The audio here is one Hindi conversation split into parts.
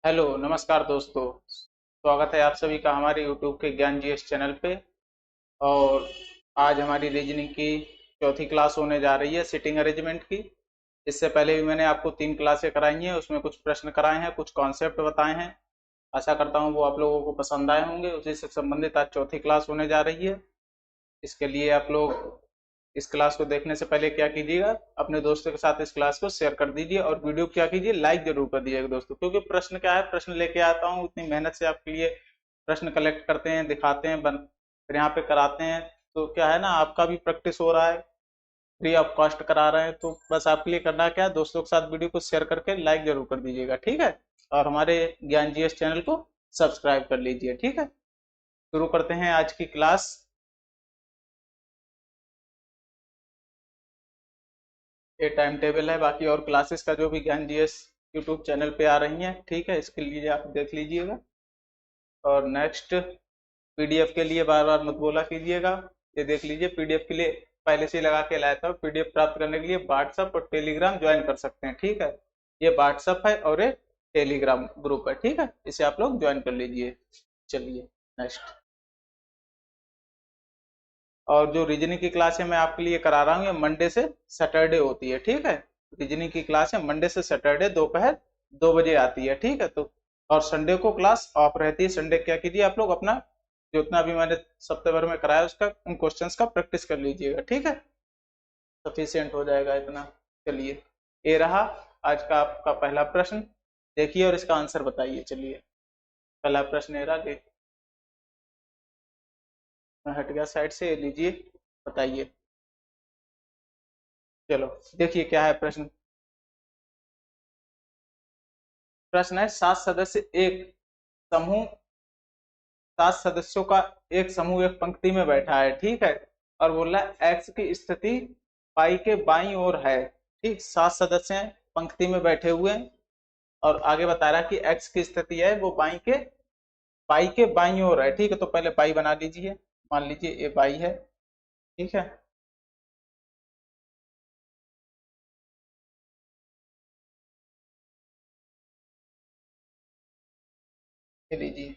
हेलो नमस्कार दोस्तों। स्वागत है आप सभी का हमारे यूट्यूब के ज्ञान जीएस चैनल पे। और आज हमारी रीजनिंग की चौथी क्लास होने जा रही है, सिटिंग अरेंजमेंट की। इससे पहले भी मैंने आपको 3 क्लासें कराई हैं, उसमें कुछ प्रश्न कराए हैं, कुछ कॉन्सेप्ट बताए हैं। आशा करता हूँ वो आप लोगों को पसंद आए होंगे। उसी से संबंधित आज चौथी क्लास होने जा रही है। इसके लिए आप लोग इस क्लास को देखने से पहले क्या कीजिएगा, अपने दोस्तों के साथ इस क्लास को शेयर कर दीजिए और वीडियो क्या कीजिए, लाइक जरूर कर दीजिएगा दोस्तों। क्योंकि प्रश्न क्या है, प्रश्न लेके आता हूँ उतनी मेहनत से आपके लिए। प्रश्न कलेक्ट करते हैं, दिखाते हैं, फिर यहाँ पे कराते हैं। तो क्या है ना, आपका भी प्रैक्टिस हो रहा है, फ्री ऑफ कॉस्ट करा रहे हैं। तो बस आपके लिए करना क्या है, दोस्तों के साथ वीडियो को शेयर करके लाइक जरूर कर दीजिएगा, ठीक है। और हमारे ज्ञान जीएस चैनल को सब्सक्राइब कर लीजिए, ठीक है। शुरू करते हैं आज की क्लास। ये टाइम टेबल है, बाकी और क्लासेस का जो भी ज्ञान जीएस यूट्यूब चैनल पे आ रही हैं, ठीक है, इसके लिए आप देख लीजिएगा। और नेक्स्ट, पीडीएफ के लिए बार बार मत बोला कीजिएगा। ये देख लीजिए, पीडीएफ के लिए पहले से ही लगा के लाया था। पीडीएफ प्राप्त करने के लिए व्हाट्सएप और टेलीग्राम ज्वाइन कर सकते हैं, ठीक है। ये व्हाट्सएप है और ये टेलीग्राम ग्रुप है, ठीक है, इसे आप लोग ज्वाइन कर लीजिए। चलिए नेक्स्ट। और जो रीजनिंग की क्लास है मैं आपके लिए करा रहा हूँ, ये मंडे से सैटरडे होती है, ठीक है। रीजनिंग की क्लास है मंडे से सैटरडे दोपहर 2 बजे आती है, ठीक है। तो और संडे को क्लास ऑफ रहती है। संडे क्या कीजिए, आप लोग अपना जितना भी मैंने सप्ताह भर में कराया उसका, उन क्वेश्चंस का प्रैक्टिस कर लीजिएगा, ठीक है। सफिशियंट हो जाएगा इतना। चलिए, ये रहा आज का आपका पहला प्रश्न। देखिए और इसका आंसर बताइए। चलिए, पहला प्रश्न ये रहा, मैं हट गया साइड से, ये लीजिए, बताइए। चलो देखिए क्या है प्रश्न। प्रश्न है, समूह 7 सदस्यों का एक समूह एक पंक्ति में बैठा है, ठीक है। और बोल रहा है एक्स की स्थिति पाई के बाईं ओर है, ठीक। 7 सदस्य हैं, पंक्ति में बैठे हुए हैं। और आगे बता रहा है कि एक्स की स्थिति है वो पाई के बाईं ओर है, ठीक है। तो पहले पाई बना लीजिए, मान लीजिए ये पाई है, ठीक है। ये लीजिए,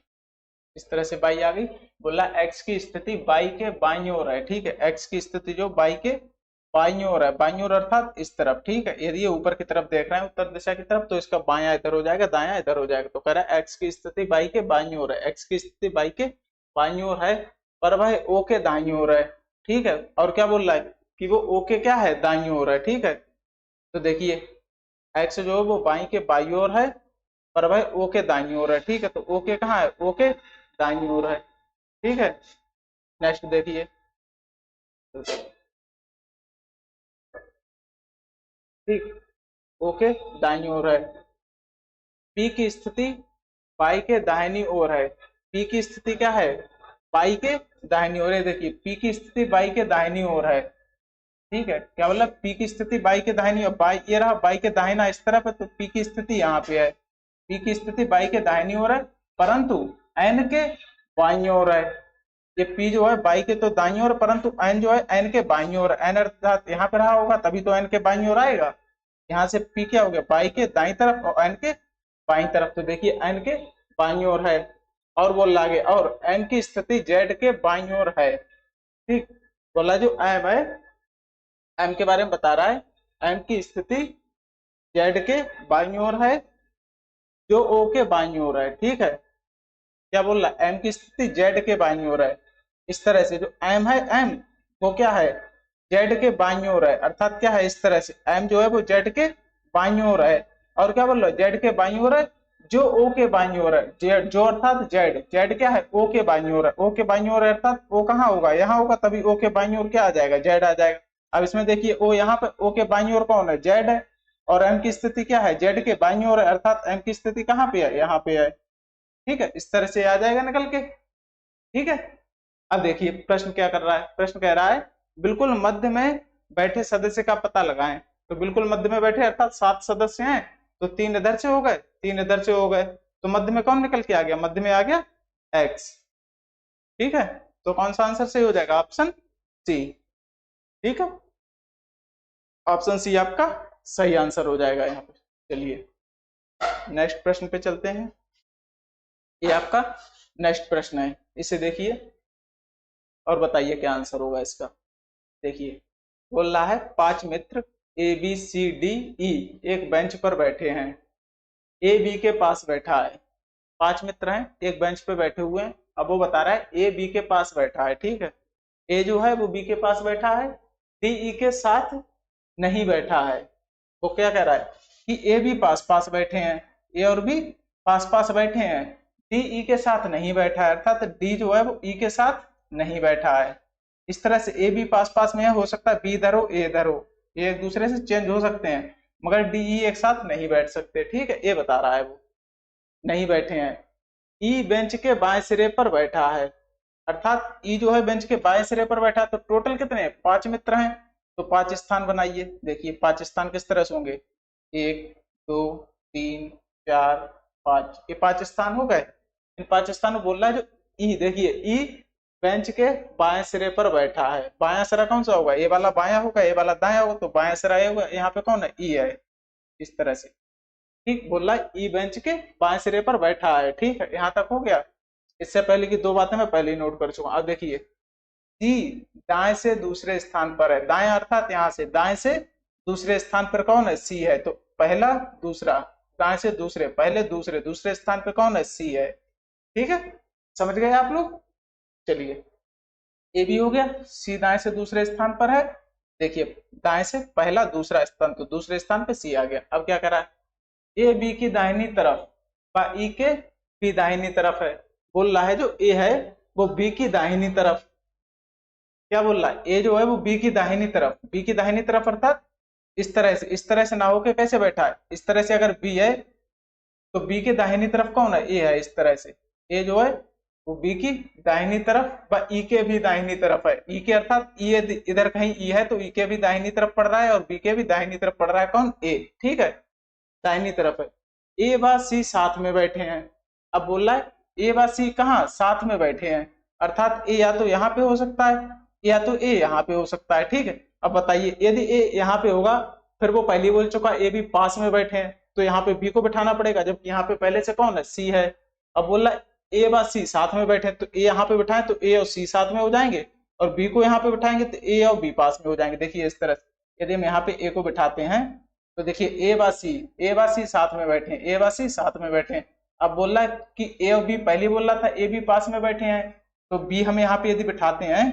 इस तरह से बाई आ गई। बोला एक्स की स्थिति बाई के बाईं ओर है, ठीक है। एक्स की स्थिति जो बाई के बाईं ओर है, बाईं ओर अर्थात इस तरफ, ठीक है। यदि ये ऊपर की तरफ देख रहे हैं, उत्तर दिशा की तरफ, तो इसका बायां इधर हो जाएगा, दायां इधर हो जाएगा। तो कह रहा है एक्स की स्थिति बाई के बाईं ओर है, एक्स की स्थिति बाई के बाईं ओर है, पर वह ओ के दाईं ओर है, ठीक है। और क्या बोल रहा है कि वो ओ के क्या है, दाईं ओर है, ठीक है। तो देखिए, एक्स जो है वो बाई के बाईं ओर है, पर वह ओ के दाईं ओर है, ठीक है। तो ओ के कहाँ है, ओ के दाईं ओर है, ठीक है। नेक्स्ट देखिए, ठीक, ओके, दाईं ओर है। पी की स्थिति पाई के दाहिनी ओर है। पी की स्थिति क्या है, पाई के दाहिनी ओर है। देखिए, पी की स्थिति बाई के दाहिनी ओर है, ठीक है। क्या मतलब, पी की स्थिति बाई के दाहिनी ओर, बाई ये रहा, बाई के दाहिना इस तरफ है, तो पी की स्थिति यहाँ पे है। पी की स्थिति बाई के दाहिनी ओर है, परंतु एन के बाईं ओर है। ये पी जो है बाई के तो दाईं ओर, परंतु एन जो है एन के बाईं ओर। एन अर्थात यहाँ पे रहा होगा, तभी तो एन के बाईं ओर आएगा। यहाँ से पी क्या हो गया, बाई के दाईं तरफ और एन के बाईं तरफ। तो देखिए एन के बाईं ओर है। और बोल लागे, और एन की स्थिति जेड के बाईं ओर है, ठीक। बोला जो एम है, एम के बारे में बता रहा है, एम की स्थिति जेड के बाईं ओर है, जो ओ के बाईं ओर है, ठीक है। क्या बोल रहा है, एम की स्थिति जेड के बाईं ओर है। इस तरह से जो एम है, एम वो क्या है, जेड के बाईं ओर है। अर्थात क्या है, इस तरह से एम जो है वो जेड के बाईं ओर है। और क्या बोल रहा है, जेड के बाईं ओर है, जो ओ के बाईं ओर है। जेड जो अर्थात जेड, जेड क्या है, ओ के बाईं ओर है। ओ के बाईं ओर है अर्थात ओ कहाँ होगा, यहाँ होगा, तभी ओ के बाईं ओर क्या आ जाएगा, जेड आ जाएगा। अब इसमें देखिए, ओ यहाँ पे ओ के बाईं ओर कौन है, जेड है। और एम की स्थिति क्या है, जेड के बाईं ओर है, अर्थात एम की स्थिति कहाँ पे है, यहाँ पे है, ठीक है। इस तरह से आ जाएगा निकल के, ठीक है। अब देखिए प्रश्न क्या कर रहा है, प्रश्न कह रहा है बिल्कुल मध्य में बैठे सदस्य का पता लगाएं। तो बिल्कुल मध्य में बैठे अर्थात 7 सदस्य हैं, तो 3 इधर से हो गए, 3 इधर से हो गए, तो मध्य में कौन निकल के आ गया, मध्य में आ गया एक्स, ठीक है। तो कौन सा आंसर सही हो जाएगा, ऑप्शन सी, ठीक है। ऑप्शन सी आपका सही आंसर हो जाएगा यहाँ पे। चलिए, नेक्स्ट प्रश्न पे चलते हैं। ये आपका नेक्स्ट प्रश्न है, इसे देखिए और बताइए क्या आंसर होगा इसका। देखिए बोल रहा है 5 मित्र ए बी सी डी ई एक बेंच पर बैठे हैं। ए बी के पास बैठा है। 5 मित्र हैं, एक बेंच पे बैठे हुए हैं। अब वो बता रहा है ए बी के पास बैठा है, ठीक है। ए जो है वो बी के पास बैठा है, डी ई के साथ नहीं बैठा है। वो क्या कह रहा है कि ए बी पास पास बैठे हैं, ए और बी पास पास बैठे हैं, डी ई के साथ नहीं बैठा है, अर्थात डी जो है वो ई के साथ नहीं बैठा है। इस तरह से ए बी पास पास में है, हो सकता है बी इधर हो ए इधर हो, ये एक दूसरे से चेंज हो सकते हैं, मगर डी ई एक साथ नहीं बैठ सकते, ठीक है। ये बता रहा है वो नहीं बैठे हैं। ई बेंच के बाएं सिरे पर बैठा है, अर्थात ई जो है बेंच के बाएं सिरे पर बैठा है। तो टोटल कितने हैं? 5 मित्र हैं, तो 5 स्थान बनाइए। देखिए 5 स्थान किस तरह से होंगे, 1 2 3 4 5, ये 5 स्थान हो गए। इन 5 स्थानों बोल रहा है जो ई, देखिए ई बेंच के बाएं सिरे पर बैठा है। बायां सिरा कौन सा होगा? ए वाला बायां होगा, ए वाला दायां होगा, तो बायां सिरा ये होगा। यहाँ पे कौन है? ई है। इस तरह से ठीक बोल रहा है ई बेंच के बाएं सिरे पर बैठा है, ठीक है। यहाँ तक हो गया। इससे पहले की 2 बातें मैं पहले ही नोट कर चुका। अब देखिए सी दाएं से दूसरे स्थान पर है, दाएं अर्थात यहाँ से दाएं से दूसरे स्थान पर कौन है? सी है। तो पहला दूसरा, दाएं से दूसरे, पहले दूसरे, दूसरे स्थान पर कौन है? सी है, ठीक है। समझ गए आप लोग? चलिए ए भी हो गया, सी दाएं से दूसरे स्थान पर है। देखिए दाएं से पहला दूसरा स्थान, तो दूसरे स्थान पे सी आ गया। अब क्या करा है? ए बी की दाहिनी तरफ व ई के भी दाहिनी तरफ है। बोल रहा है जो ए है वो बी की दाहिनी तरफ, क्या बोल रहा है? ए जो है वो बी की दाहिनी तरफ, बी की दाहिनी तरफ अर्थात इस तरह से ना होके कैसे बैठा है? इस तरह से अगर बी है तो बी के दाहिनी तरफ कौन है? ए है। इस तरह से ए जो है वो बी की दाहिनी तरफ व ई के भी दाहिनी तरफ है। ई के अर्थात ई इधर कहीं ई है, तो ई के भी दाहिनी तरफ पड़ रहा है और बी के भी दाहिनी तरफ पड़ रहा है कौन? ए, ठीक है, दाहिनी तरफ है। ए व सी साथ में बैठे हैं। अब बोल रहा है ए व सी कहाँ? साथ में बैठे हैं, अर्थात ए या तो यहाँ पे हो सकता है या तो ए यहाँ पे हो सकता है, ठीक है। अब बताइए यदि ए यहाँ पे होगा, फिर वो पहले बोल चुका ए भी पास में बैठे हैं, तो यहाँ पे बी को बिठाना पड़ेगा, जबकि यहाँ पे पहले से कौन है? सी है। अब बोल रहा है ए व सी साथ में बैठे, तो ए यहाँ पे बिठाएं तो ए और सी साथ में हो जाएंगे, और बी को यहाँ पे बिठाएंगे तो ए और बी पास में हो जाएंगे। देखिए इस तरह से यदि हम यहाँ पे ए को बिठाते हैं तो देखिए ए व सी साथ में बैठे हैं, ए व सी साथ में बैठे हैं। अब बोल रहा है कि ए और बी, पहले बोल रहा था ए बी पास में बैठे हैं, तो बी हम यहाँ पे यदि बिठाते हैं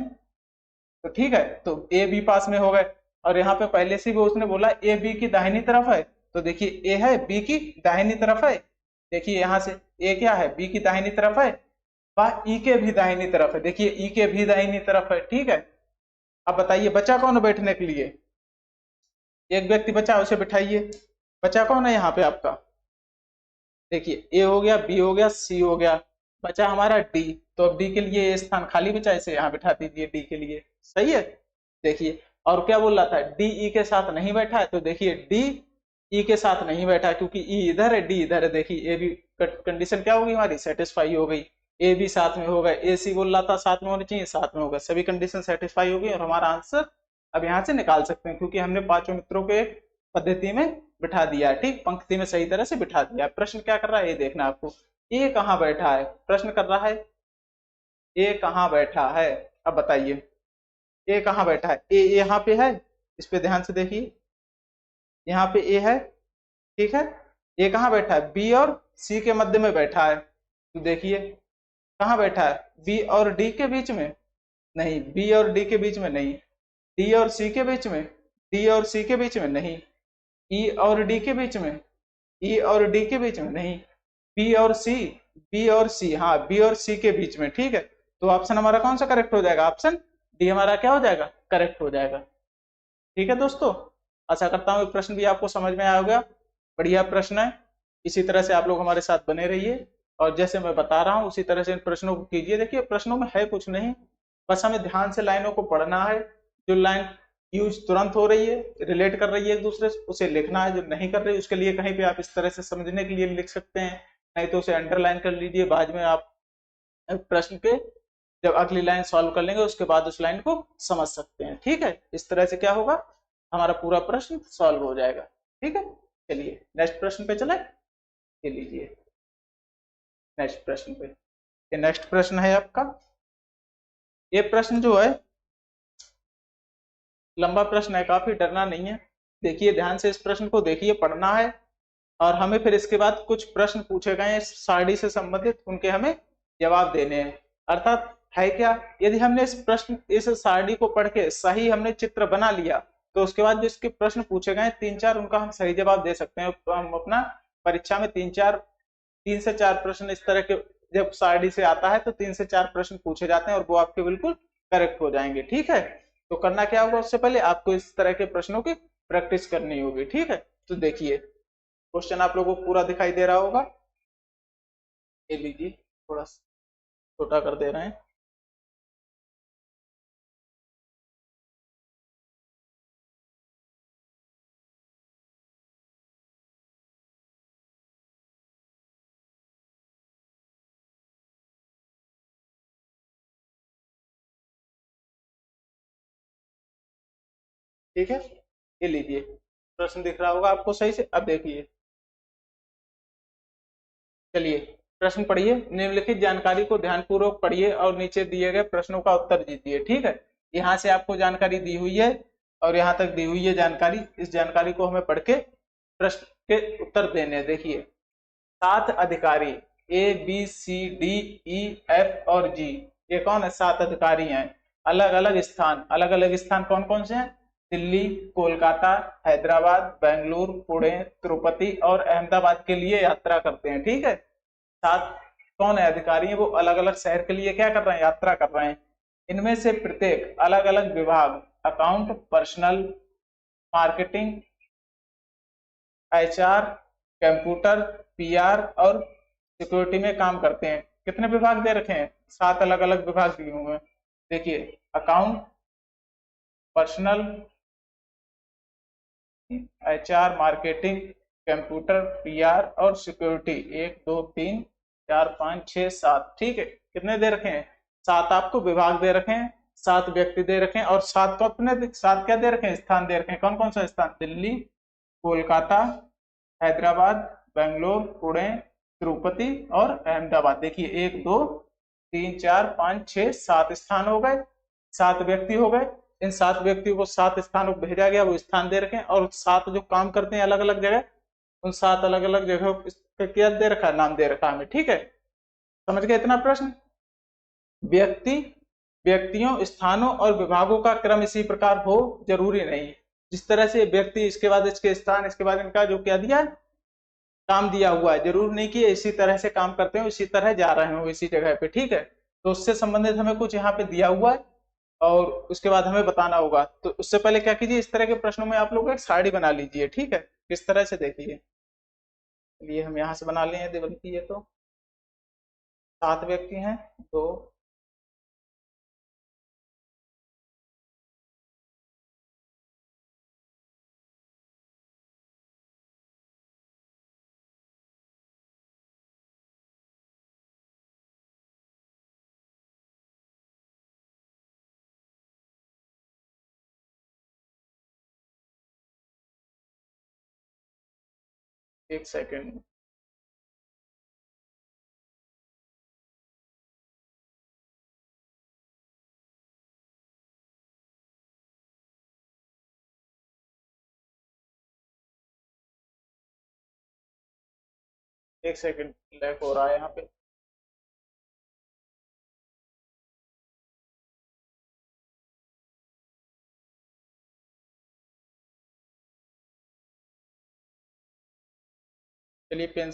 तो ठीक है, तो ए बी पास में हो गए। और यहाँ पे पहले से भी उसने बोला ए बी की दाहिनी तरफ है, तो देखिए ए है बी की दाहिनी तरफ है। देखिए यहाँ से ए क्या है? बी की दाहिनी तरफ है, वह ई के भी दाहिनी तरफ है। देखिए ई के भी दाहिनी तरफ है, ठीक है। अब बताइए बचा कौन बैठने के लिए? एक व्यक्ति बचा, उसे बिठाइए। बचा कौन है यहाँ पे आपका? देखिए ए हो गया, बी हो गया, सी हो गया, बचा हमारा डी। तो अब डी के लिए ये स्थान खाली बचा, इसे यहाँ बिठा दीजिए डी के लिए, सही है। देखिए और क्या बोल रहा था? डी ई के साथ नहीं बैठा है, तो देखिए डी ई के साथ नहीं बैठा है क्योंकि ई इधर है, डी इधर है। देखिए ए भी कंडीशन क्या होगी हमारी? सेटिस्फाई हो गई। ए भी साथ में होगा, ए सी बोल रहा था साथ में होनी चाहिए, साथ में होगा, सभी कंडीशन सेटिस्फाई होगी और हमारा आंसर अब यहाँ से निकाल सकते हैं, क्योंकि हमने 5 मित्रों के पद्धति में बिठा दिया है, ठीक, पंक्ति में सही तरह से बिठा दिया। प्रश्न क्या कर रहा है ये देखना आपको। ए कहाँ बैठा है? प्रश्न कर रहा है ए कहाँ बैठा है। अब बताइए ए कहाँ बैठा है? ए यहाँ पे है, इस पे ध्यान से देखिए, यहाँ पे ए है, ठीक है। ए कहाँ बैठा है? बी और सी के मध्य में बैठा है, तो देखिए कहाँ बैठा है? बी और डी के बीच में नहीं, बी और डी के बीच में नहीं, डी और सी के बीच में, डी और सी के बीच में नहीं, ई और डी के बीच में, ई और डी के बीच में नहीं, बी और सी, बी और सी, हाँ बी और सी के बीच में, ठीक है। तो ऑप्शन हमारा कौन सा करेक्ट हो जाएगा? ऑप्शन डी हमारा क्या हो जाएगा? करेक्ट हो जाएगा, ठीक है दोस्तों। आशा करता हूँ प्रश्न भी आपको समझ में आया होगा। बढ़िया प्रश्न है, इसी तरह से आप लोग हमारे साथ बने रहिए और जैसे मैं बता रहा हूँ उसी तरह से इन प्रश्नों को कीजिए। देखिए प्रश्नों में है कुछ नहीं, बस हमें ध्यान से लाइनों को पढ़ना है। जो लाइन यूज तुरंत हो रही है, रिलेट कर रही है एक दूसरे से, उसे लिखना है। जो नहीं कर रही उसके लिए कहीं पे आप इस तरह से समझने के लिए लिख सकते हैं, नहीं तो उसे अंडरलाइन कर लीजिए। बाद में आप प्रश्न के जब अगली लाइन सॉल्व कर लेंगे उसके बाद उस लाइन को समझ सकते हैं, ठीक है। इस तरह से क्या होगा? हमारा पूरा प्रश्न सॉल्व हो जाएगा, ठीक है। चलिए नेक्स्ट प्रश्न पे चले। ये लीजिए नेक्स्ट प्रश्न पे। ये नेक्स्ट प्रश्न है आपका। ये प्रश्न जो है लंबा प्रश्न है, काफी, डरना नहीं है। देखिए ध्यान से इस प्रश्न को देखिए, पढ़ना है और हमें फिर इसके बाद कुछ प्रश्न पूछे गए हैं सारणी से संबंधित, उनके हमें जवाब देने हैं। अर्थात है क्या, यदि हमने इस सारणी को पढ़ के सही हमने चित्र बना लिया तो उसके बाद जो इसके प्रश्न पूछे गए 3-4 उनका हम सही जवाब दे सकते हैं। तो हम अपना परीक्षा में 3 से 4 प्रश्न इस तरह के जब सारणी से आता है तो 3 से 4 प्रश्न पूछे जाते हैं और वो आपके बिल्कुल करेक्ट हो जाएंगे। ठीक है, तो करना क्या होगा, उससे पहले आपको इस तरह के प्रश्नों की प्रैक्टिस करनी होगी। ठीक है, तो देखिए क्वेश्चन आप लोगों को पूरा दिखाई दे रहा होगा। ये लीजिए, थोड़ा छोटा कर दे रहे हैं। ठीक है, ये लीजिए प्रश्न दिख रहा होगा आपको सही से। अब देखिए, चलिए प्रश्न पढ़िए। निम्नलिखित जानकारी को ध्यानपूर्वक पढ़िए और नीचे दिए गए प्रश्नों का उत्तर दीजिए। ठीक है, यहाँ से आपको जानकारी दी हुई है और यहाँ तक दी हुई है जानकारी। इस जानकारी को हमें पढ़ के प्रश्न के उत्तर देने हैं। देखिए 7 अधिकारी ABCDEF और G, ये कौन है, 7 अधिकारी हैं। अलग अलग स्थान कौन कौन से हैं, दिल्ली, कोलकाता, हैदराबाद, बेंगलुरु, पुणे, तिरुपति और अहमदाबाद के लिए यात्रा करते हैं। ठीक है, 7 कौन है अधिकारी हैं, वो अलग अलग शहर के लिए क्या कर रहे हैं, यात्रा कर रहे हैं। इनमें से प्रत्येक अलग अलग विभाग, account, personal, marketing, HR, computer, PR और सिक्योरिटी में काम करते हैं। कितने विभाग दे रखे हैं, 7 अलग अलग विभाग दिए हुए हैं। देखिए account, personal, HR, marketing, computer, PR और सिक्योरिटी, 1 2 3 4 5 6 7। ठीक है, कितने दे रखे हैं, 7 आपको विभाग दे रखे हैं, 7 व्यक्ति दे रखे हैं और 7 को अपने 7 क्या दे रखे हैं, स्थान दे रखे हैं। कौन कौन सा स्थान, दिल्ली, कोलकाता, हैदराबाद, बेंगलोर, पुणे, तिरुपति और अहमदाबाद। देखिए 1 2 3 4 5 6 7 स्थान हो गए, 7 व्यक्ति हो गए। इन 7 व्यक्तियों को 7 स्थानों को भेजा गया, वो स्थान दे रखे हैं और 7 जो काम करते हैं अलग अलग जगह, उन 7 अलग अलग जगहों का क्या दे रखा है, नाम दे रखा है हमें। ठीक है, समझ गए इतना प्रश्न। व्यक्ति व्यक्तियों, स्थानों और विभागों का क्रम इसी प्रकार हो जरूरी नहीं। जिस तरह से व्यक्ति, इसके बाद इसके स्थान, इसके बाद इनका जो क्या दिया है, काम दिया हुआ है, जरूर नहीं कि इसी तरह से काम करते हो, इसी तरह जा रहे हो इसी जगह पे। ठीक है, तो उससे संबंधित हमें कुछ यहाँ पे दिया हुआ है और उसके बाद हमें बताना होगा। तो उससे पहले क्या कीजिए, इस तरह के प्रश्नों में आप लोग एक सारणी बना लीजिए। ठीक है, किस तरह से, देखिए चलिए हम यहाँ से बना लिए बल्कि ये तो 7 व्यक्ति हैं, तो एक सेकेंड। एक सेकेंड लैग हो रहा है यहाँ पे। चलिए पेन,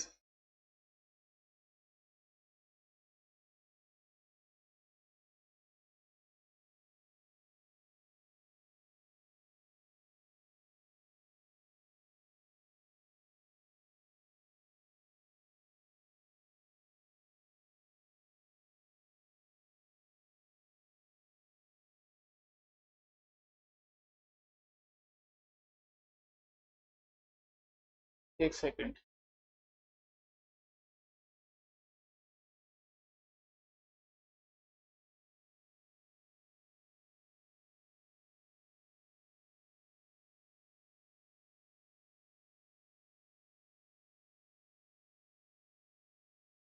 एक सेकेंड।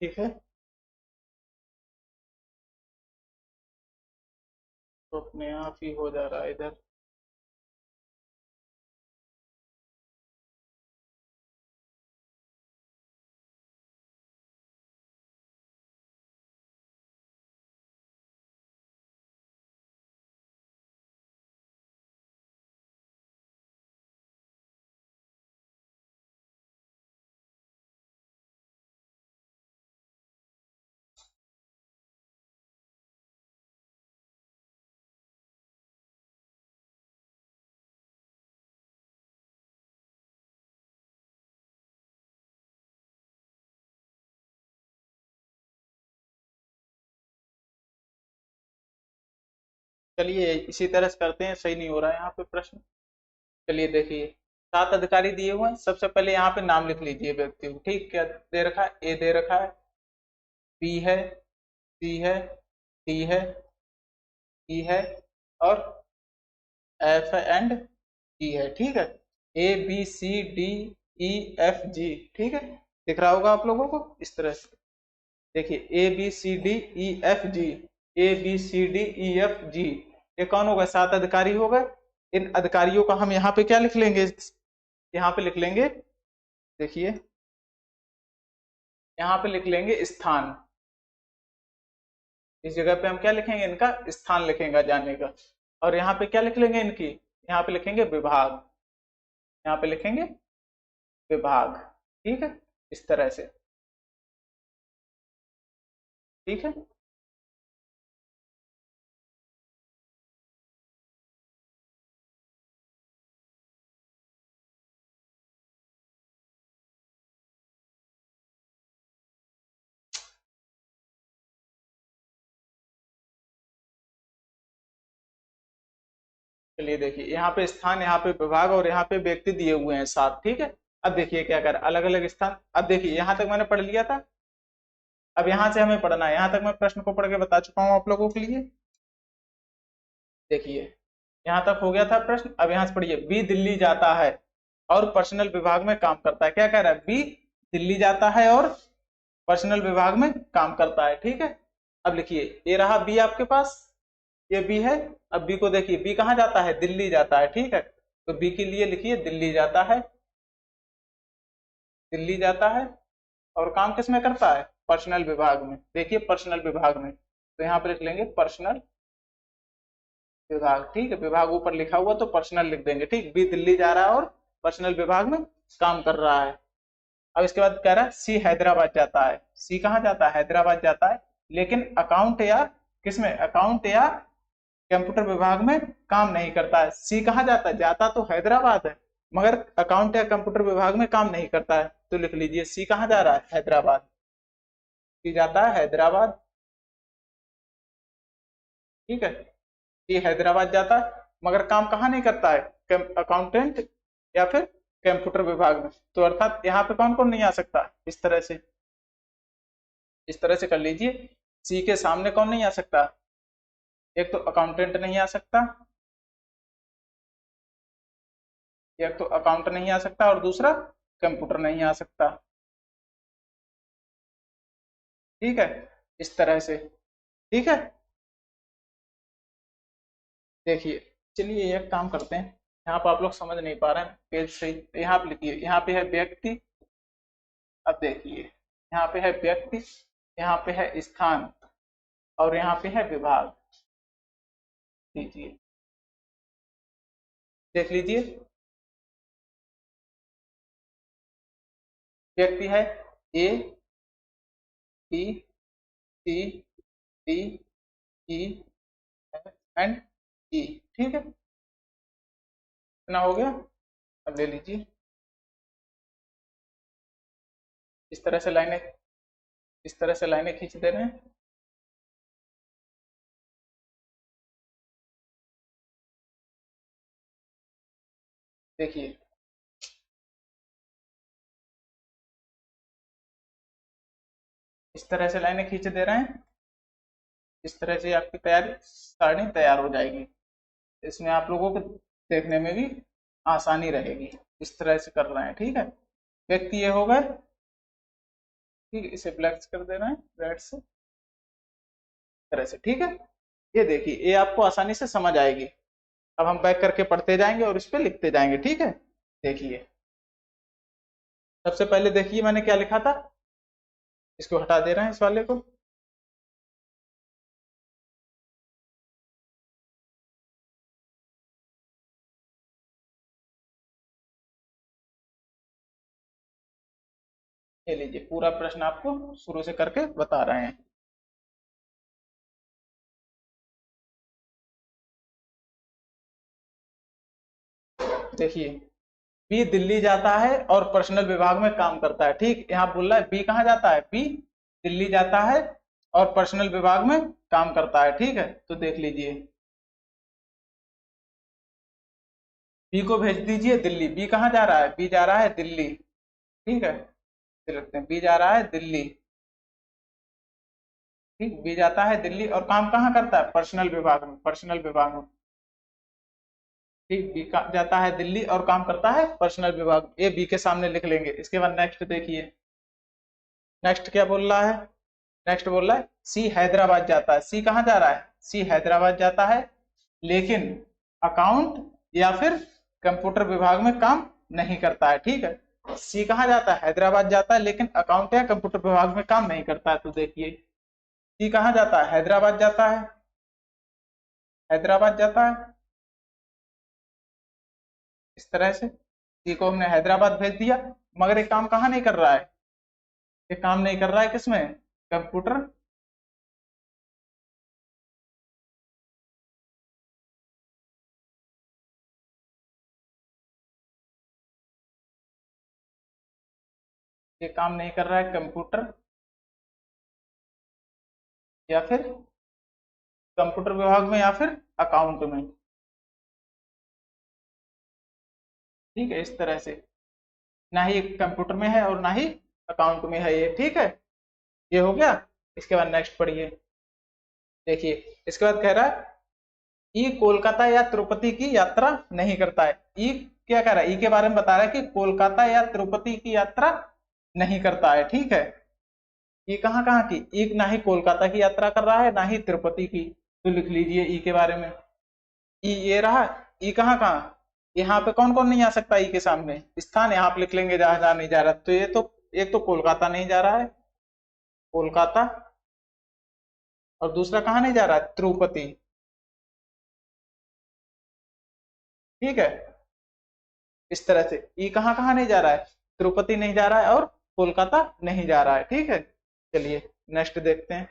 ठीक है, तो अपने आप ही हो जा रहा है इधर। चलिए इसी तरह से करते हैं, सही नहीं हो रहा है यहाँ पे प्रश्न। चलिए देखिए, 7 अधिकारी दिए हुए हैं, सबसे पहले यहाँ पे नाम लिख लीजिए व्यक्ति को। ठीक, क्या दे रखा है? ए दे रखा है, बी है, सी है, डी है, ई है, और एफ एंड जी है। ठीक है, A B C D E F G. ठीक है, दिख रहा होगा आप लोगों को इस तरह से। देखिए A B C D E F G, A B C D E F G, ये कौन हो गए? 7 अधिकारी हो गए। इन अधिकारियों का हम यहाँ पे क्या लिख लेंगे? यहाँ पे लिख लेंगे, देखिए यहाँ पे लिख लेंगे स्थान। इस जगह पे हम क्या लिखेंगे? इनका स्थान लिखेंगे जाने का। और यहाँ पे क्या लिख लेंगे इनकी? यहाँ पे लिखेंगे विभाग। यहाँ पे लिखेंगे विभाग। ठीक है, इस तरह से। ठीक है, चलिए देखिए, यहाँ पे स्थान, यहाँ पे विभाग, और यहाँ पे व्यक्ति दिए हुए हैं 7। ठीक है, अब देखिए क्या कर, अलग अलग स्थान। अब देखिए यहाँ तक मैंने पढ़ लिया था, अब यहाँ से हमें पढ़ना है। यहाँ तक मैं प्रश्न को पढ़ के बता चुका हूँ आप लोगों के लिए। देखिए यहाँ तक हो गया था प्रश्न। अब यहाँ से पढ़िए, बी दिल्ली जाता है और पर्सनल विभाग में काम करता है। क्या कह रहा है? बी दिल्ली जाता है और पर्सनल विभाग में काम करता है। ठीक है, अब लिखिए, ये रहा बी आपके पास, ये बी है। अब बी को देखिए, बी कहाँ जाता है? दिल्ली जाता है। ठीक है, तो बी के लिए लिखिए दिल्ली जाता है, दिल्ली जाता है, और काम किस में करता है? पर्सनल विभाग में। देखिए पर्सनल विभाग में, तो यहाँ पे लिख लेंगे पर्सनल विभाग। ठीक है, विभाग ऊपर लिखा हुआ तो पर्सनल लिख देंगे। ठीक, बी दिल्ली जा रहा है और पर्सनल विभाग में काम कर रहा है। अब इसके बाद कह रहा है सी हैदराबाद जाता है। सी कहाँ जाता है? हैदराबाद जाता है, लेकिन अकाउंट या किसमें? अकाउंट या कंप्यूटर विभाग में काम नहीं करता है। सी कहाँ जाता है? जाता तो हैदराबाद है, मगर अकाउंट या कंप्यूटर विभाग में काम नहीं करता है। तो लिख लीजिए सी कहाँ जा रहा है? हैदराबाद। सी जाता है हैदराबाद। ठीक है, सी हैदराबाद जाता है, मगर काम कहाँ नहीं करता है? अकाउंटेंट या फिर कंप्यूटर विभाग में। तो अर्थात यहाँ पे कौन कौन नहीं आ सकता? इस तरह से, इस तरह से कर लीजिए। सी के सामने कौन नहीं आ सकता? एक तो अकाउंटेंट नहीं आ सकता, एक तो अकाउंट नहीं आ सकता, और दूसरा कंप्यूटर नहीं आ सकता। ठीक है, इस तरह से। ठीक है, देखिए, चलिए एक काम करते हैं, यहाँ पर आप लोग समझ नहीं पा रहे हैं पेज से, यहाँ पे लिखिए, यहाँ पे है व्यक्ति। अब देखिए, यहाँ पे है व्यक्ति, यहाँ पे है स्थान, और यहाँ पे है विभाग। लीजिए, देख लीजिए, व्यक्ति है A B C D E F and E. ठीक है, इतना हो गया। अब ले लीजिए, इस तरह से लाइनें, इस तरह से लाइनें खींच दे रहे हैं। देखिए, इस तरह से लाइनें खींच दे रहे हैं। इस तरह से आपकी तैयारी सारणी तैयार हो जाएगी। इसमें आप लोगों को देखने में भी आसानी रहेगी। इस तरह से कर रहे हैं। ठीक है, व्यक्ति ये हो गए, ठीक है, इसे ब्लैक कर देना है रेड से, तरह से। ठीक है, ये देखिए ये आपको आसानी से समझ आएगी। अब हम बैक करके पढ़ते जाएंगे और इस पे लिखते जाएंगे। ठीक है, देखिए सबसे पहले देखिए मैंने क्या लिखा था, इसको हटा दे रहे हैं इस वाले को। ये लीजिए पूरा प्रश्न आपको शुरू से करके बता रहे हैं। देखिए बी दिल्ली जाता है और पर्सनल विभाग में काम करता है। ठीक, यहाँ बोल रहा है बी कहाँ जाता है, बी दिल्ली जाता है और पर्सनल विभाग में काम करता है। ठीक है, तो देख लीजिए बी को भेज दीजिए दिल्ली। बी कहाँ जा रहा है, बी जा रहा है दिल्ली। ठीक है, फिर रखते हैं बी जा रहा है दिल्ली। ठीक, बी जाता है दिल्ली और काम कहाँ करता है, पर्सनल विभाग में, पर्सनल विभाग में। ठीक, बी जाता है दिल्ली और काम करता है पर्सनल विभाग, ये बी के सामने लिख लेंगे। इसके बाद नेक्स्ट देखिए, नेक्स्ट क्या बोल रहा है, नेक्स्ट बोल रहा है सी हैदराबाद जाता है। सी कहाँ जा रहा है, सी हैदराबाद जाता है लेकिन अकाउंट या फिर कंप्यूटर विभाग में काम नहीं करता है। ठीक है, सी कहाँ जाता है, हैदराबाद जाता है लेकिन अकाउंट या कंप्यूटर विभाग में काम नहीं करता है। तो देखिए सी कहाँ जाता है, हैदराबाद जाता है, हैदराबाद जाता है इस तरह से। सी को हमने हैदराबाद भेज दिया, मगर ये काम कहाँ नहीं कर रहा है, ये काम नहीं कर रहा है किसमें, कंप्यूटर, ये काम नहीं कर रहा है कंप्यूटर या फिर कंप्यूटर विभाग में या फिर अकाउंट में। ठीक है, इस तरह से ना ही कंप्यूटर में है और ना ही अकाउंट में है ये। ठीक है, ये हो गया। इसके बाद नेक्स्ट पढ़िए, देखिए इसके बाद कह रहा है ई कोलकाता या तिरुपति की यात्रा नहीं करता है। ई क्या कह रहा है, ई के बारे में बता रहा है कि कोलकाता या तिरुपति की यात्रा नहीं करता है। ठीक है, ये कहाँ कहाँ की, एक ना ही कोलकाता की यात्रा कर रहा है ना ही तिरुपति की। तो लिख लीजिए ई के बारे में, ई ये रहा। ई कहाँ कहाँ, यहाँ पे कौन कौन नहीं आ सकता, ई के सामने स्थान यहाँ पे लिख लेंगे जहां जहां नहीं जा रहा। तो ये तो एक तो कोलकाता नहीं जा रहा है, कोलकाता, और दूसरा कहाँ नहीं जा रहा है, तिरुपति। ठीक है, इस तरह से ई कहाँ कहाँ नहीं जा रहा है, तिरुपति नहीं जा रहा है और कोलकाता नहीं जा रहा है। ठीक है, चलिए नेक्स्ट देखते हैं।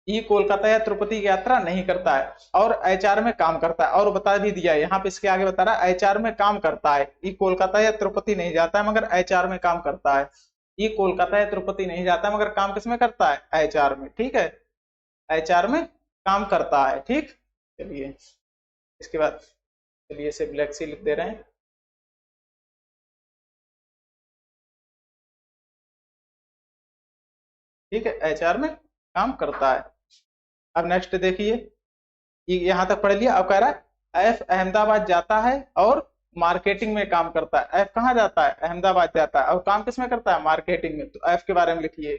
ये कोलकाता या तिरुपति की यात्रा नहीं करता है और एचआर में काम करता है, और बता भी दिया है यहाँ पे, इसके आगे बता रहा है एचआर में काम करता है। ये कोलकाता या तिरुपति नहीं जाता है मगर एचआर में काम करता है। ये कोलकाता या तिरुपति नहीं जाता है मगर काम किसमें करता है, एचआर में। ठीक है, एचआर में काम करता है। ठीक, चलिए इसके बाद, चलिए इसे ब्लैक सी लिख दे रहे हैं। ठीक है, एचआर में काम करता है। अब नेक्स्ट देखिए, ये यहाँ तक पढ़ लिया। अब कह रहा है एफ अहमदाबाद जाता है और मार्केटिंग में काम करता है। एफ कहाँ जाता है, अहमदाबाद जाता है और काम किसमें करता है, मार्केटिंग में। तो एफ के बारे में लिखिए,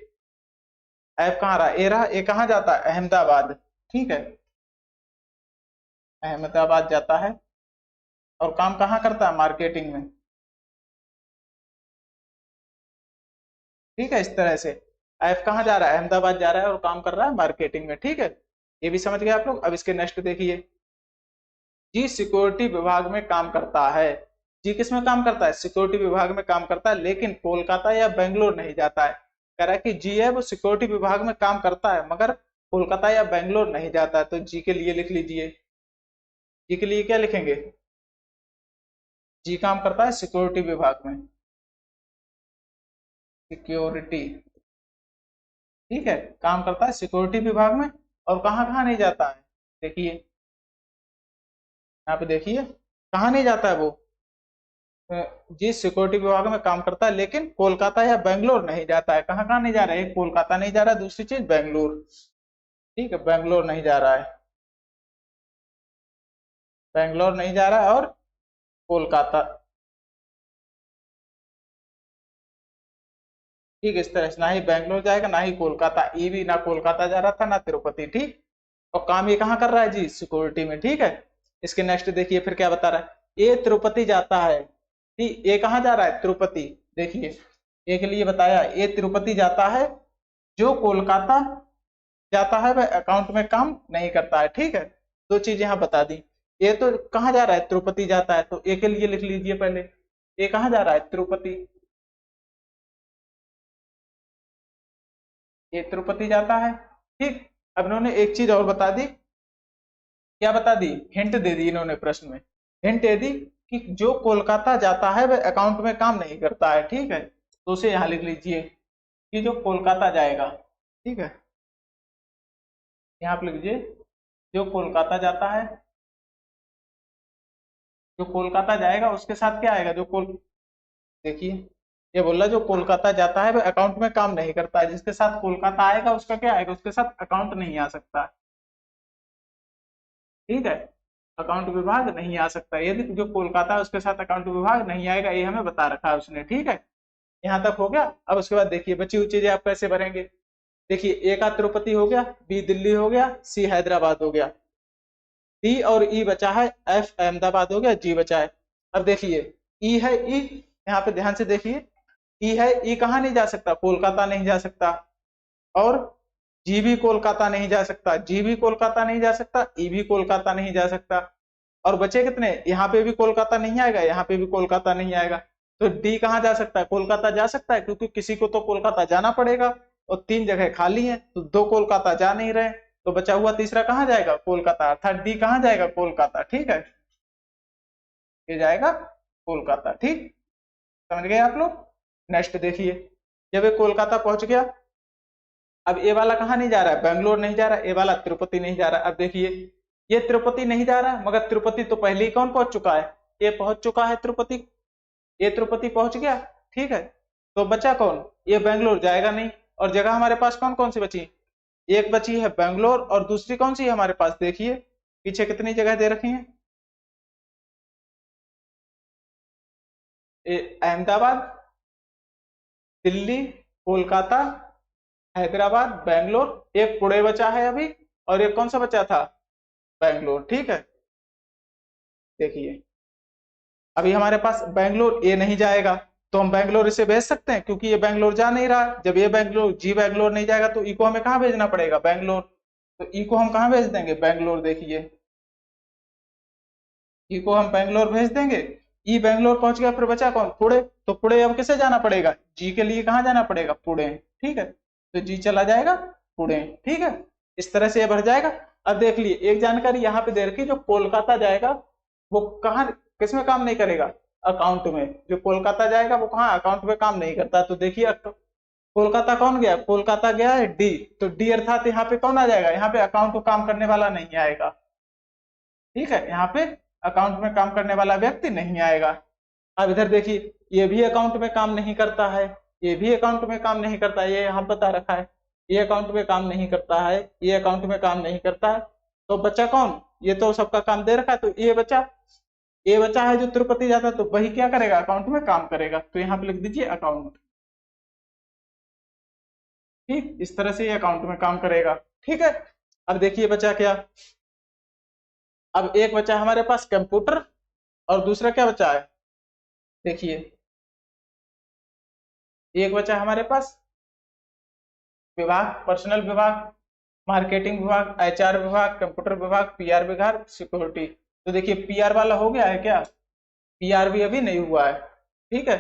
एफ कहाँ रहा, ए रहा, ए कहाँ जाता है, अहमदाबाद। ठीक है, अहमदाबाद जाता है और काम कहाँ करता है, मार्केटिंग में। ठीक है, इस तरह से एफ कहाँ जा रहा है, अहमदाबाद जा रहा है और काम कर रहा है मार्केटिंग में। ठीक है, ये भी समझ गए आप लोग। अब इसके नेक्स्ट देखिए, जी सिक्योरिटी विभाग में काम करता है। जी किस में काम करता है, सिक्योरिटी विभाग में काम करता है लेकिन कोलकाता या बेंगलोर नहीं जाता है। कह रहा है कि जी है वो सिक्योरिटी विभाग में काम करता है मगर कोलकाता या बेंगलोर नहीं जाता है। तो जी के लिए लिख लीजिए, जी के लिए क्या लिखेंगे, जी काम करता है सिक्योरिटी विभाग में, सिक्योरिटी। ठीक है, काम करता है सिक्योरिटी विभाग में और कहाँ कहाँ नहीं जाता है, देखिए यहाँ पे देखिए कहाँ नहीं जाता है वो, जी सिक्योरिटी विभाग में काम करता है लेकिन कोलकाता या बेंगलोर नहीं जाता है। कहाँ कहाँ नहीं जा रहा है, एक कोलकाता नहीं जा रहा है, दूसरी चीज बेंगलोर। ठीक है, बेंगलोर नहीं जा रहा है, बेंगलोर नहीं जा रहा है और कोलकाता। ठीक, इस तरह से ना ही बैंगलोर जाएगा ना ही कोलकाता, ई भी ना कोलकाता जा रहा था ना तिरुपति, ठीक। और काम ये कहाँ कर रहा है जी, सिक्योरिटी में, ठीक है। इसके नेक्स्ट देखिए फिर क्या बता रहा है, ये तिरुपति जाता है, ठीक, ये कहाँ जा रहा है, तिरुपति। देखिए ए के लिए बताया, ये तिरुपति जाता है, जो कोलकाता जाता है वह अकाउंट में काम नहीं करता है, ठीक है। दो चीज यहाँ बता दी, ये तो कहाँ जा रहा है, तिरुपति जाता है, तो ए के लिए लिख लीजिए पहले, ये कहाँ जा रहा है, तिरुपति, ये तिरुपति जाता है, ठीक। अब इन्होंने एक चीज और बता दी, क्या बता दी, हिंट दे दी इन्होंने प्रश्न में, हिंट दे दी कि जो कोलकाता जाता है वह अकाउंट में काम नहीं करता है, ठीक है। तो उसे यहाँ लिख लीजिए कि जो कोलकाता जाएगा, ठीक है, यहाँ पे लिख लीजिए जो कोलकाता जाता है, जो कोलकाता जाएगा उसके साथ क्या आएगा, जो कोल देखिए ये बोल रहा जो कोलकाता जाता है वह अकाउंट में काम नहीं करता है, जिसके साथ कोलकाता आएगा उसका क्या आएगा, उसके साथ अकाउंट नहीं आ सकता, ठीक है। अकाउंट विभाग नहीं आ सकता, यदि जो कोलकाता है उसके साथ अकाउंट विभाग नहीं आएगा, ये हमें बता रखा है उसने, ठीक है। यहाँ तक हो गया। अब उसके बाद देखिए बची हुई चीजें आप कैसे भरेंगे। देखिए ए का तिरुपति हो गया, बी दिल्ली हो गया, सी हैदराबाद हो गया, डी और ई बचा है, एफ अहमदाबाद हो गया, जी बचा है। अब देखिए ई है, ई यहाँ पे ध्यान से देखिए, ई है, ई कहाँ नहीं जा सकता, कोलकाता नहीं जा सकता, और जी भी कोलकाता नहीं जा सकता, जी भी कोलकाता नहीं जा सकता, ई भी कोलकाता नहीं जा सकता। और बचे कितने, यहाँ पे भी कोलकाता नहीं आएगा, यहाँ पे भी कोलकाता नहीं आएगा, तो डी कहाँ जा सकता है, कोलकाता जा सकता है, क्योंकि किसी को तो कोलकाता जाना पड़ेगा, और 3 जगह खाली है, तो 2 कोलकाता जा नहीं रहे, तो बचा हुआ तीसरा कहाँ जाएगा, कोलकाता, अर्थात डी कहाँ जाएगा, कोलकाता, ठीक है, ये जाएगा कोलकाता, ठीक। समझ गए आप लोग। नेक्स्ट देखिए, जब ये कोलकाता पहुंच गया, अब ये वाला कहाँ नहीं जा रहा है, बेंगलोर नहीं जा रहा, ये वाला तिरुपति नहीं जा रहा। अब देखिए ये तिरुपति नहीं जा रहा, मगर तिरुपति तो पहले ही कौन पहुंच चुका है, ये पहुंच चुका है तिरुपति, ये तिरुपति पहुंच गया, ठीक है। तो बचा कौन, ये बेंगलोर जाएगा नहीं, और जगह हमारे पास कौन कौन सी बची, एक बची है बेंगलोर, और दूसरी कौन सी है हमारे पास, देखिए पीछे कितनी जगह दे रखी है, अहमदाबाद, दिल्ली, कोलकाता, हैदराबाद, बेंगलोर, एक पुणे बचा है अभी, और एक कौन सा बचा था, बेंगलोर, ठीक है। देखिए अभी हमारे पास बेंगलोर ए नहीं जाएगा, तो हम बेंगलोर इसे भेज सकते हैं, क्योंकि ये बेंगलोर जा नहीं रहा। जब ये बेंगलोर, जी बेंगलोर नहीं जाएगा, तो ई को हमें कहाँ भेजना पड़ेगा, बेंगलोर, तो ई को हम कहाँ भेज देंगे, बेंगलोर। देखिए ई को हम बेंगलोर भेज देंगे, ई बेंगलोर पहुंच गया, फिर बचा कौन, पुणे, तो पुणे अब किसे जाना पड़ेगा, जी के लिए कहाँ जाना पड़ेगा, पुणे, ठीक है, तो जी चला जाएगा पुणे, ठीक है। इस तरह से ये बढ़ जाएगा। अब देख लिए एक जानकारी यहाँ पे दे रखी, जो कोलकाता जाएगा वो कहाँ, किसमें काम नहीं करेगा, अकाउंट में, जो कोलकाता जाएगा वो कहाँ, अकाउंट में काम नहीं करता। तो देखिए कोलकाता कौन गया, कोलकाता गया है डी, तो डी अर्थात यहाँ पे कौन आ जाएगा, यहाँ पे अकाउंट को काम करने वाला नहीं आएगा, ठीक है, यहाँ पे अकाउंट में काम करने वाला व्यक्ति नहीं आएगा। अब इधर देखिए ये भी अकाउंट में काम नहीं करता है, ये भी अकाउंट में काम नहीं करता है, ये यहाँ बता रखा है, ये अकाउंट में काम नहीं करता है, ये अकाउंट में काम नहीं करता है, तो बच्चा कौन, ये तो सबका काम दे रखा है, तो ये बचा है जो तिरुपति जाता है, तो वही क्या करेगा, अकाउंट में काम करेगा, तो यहाँ पे लिख दीजिए अकाउंट, ठीक। इस तरह से ये अकाउंट में काम करेगा, ठीक है। अब देखिए बचा क्या, अब एक बचा हमारे पास कंप्यूटर, और दूसरा क्या बचा है, देखिए एक बचा हमारे पास विभाग, पर्सनल विभाग, मार्केटिंग विभाग, एचआर विभाग, कंप्यूटर विभाग, पीआर विभाग, सिक्योरिटी। तो देखिए पीआर वाला हो गया है क्या, पीआर भी अभी नहीं हुआ है, ठीक है।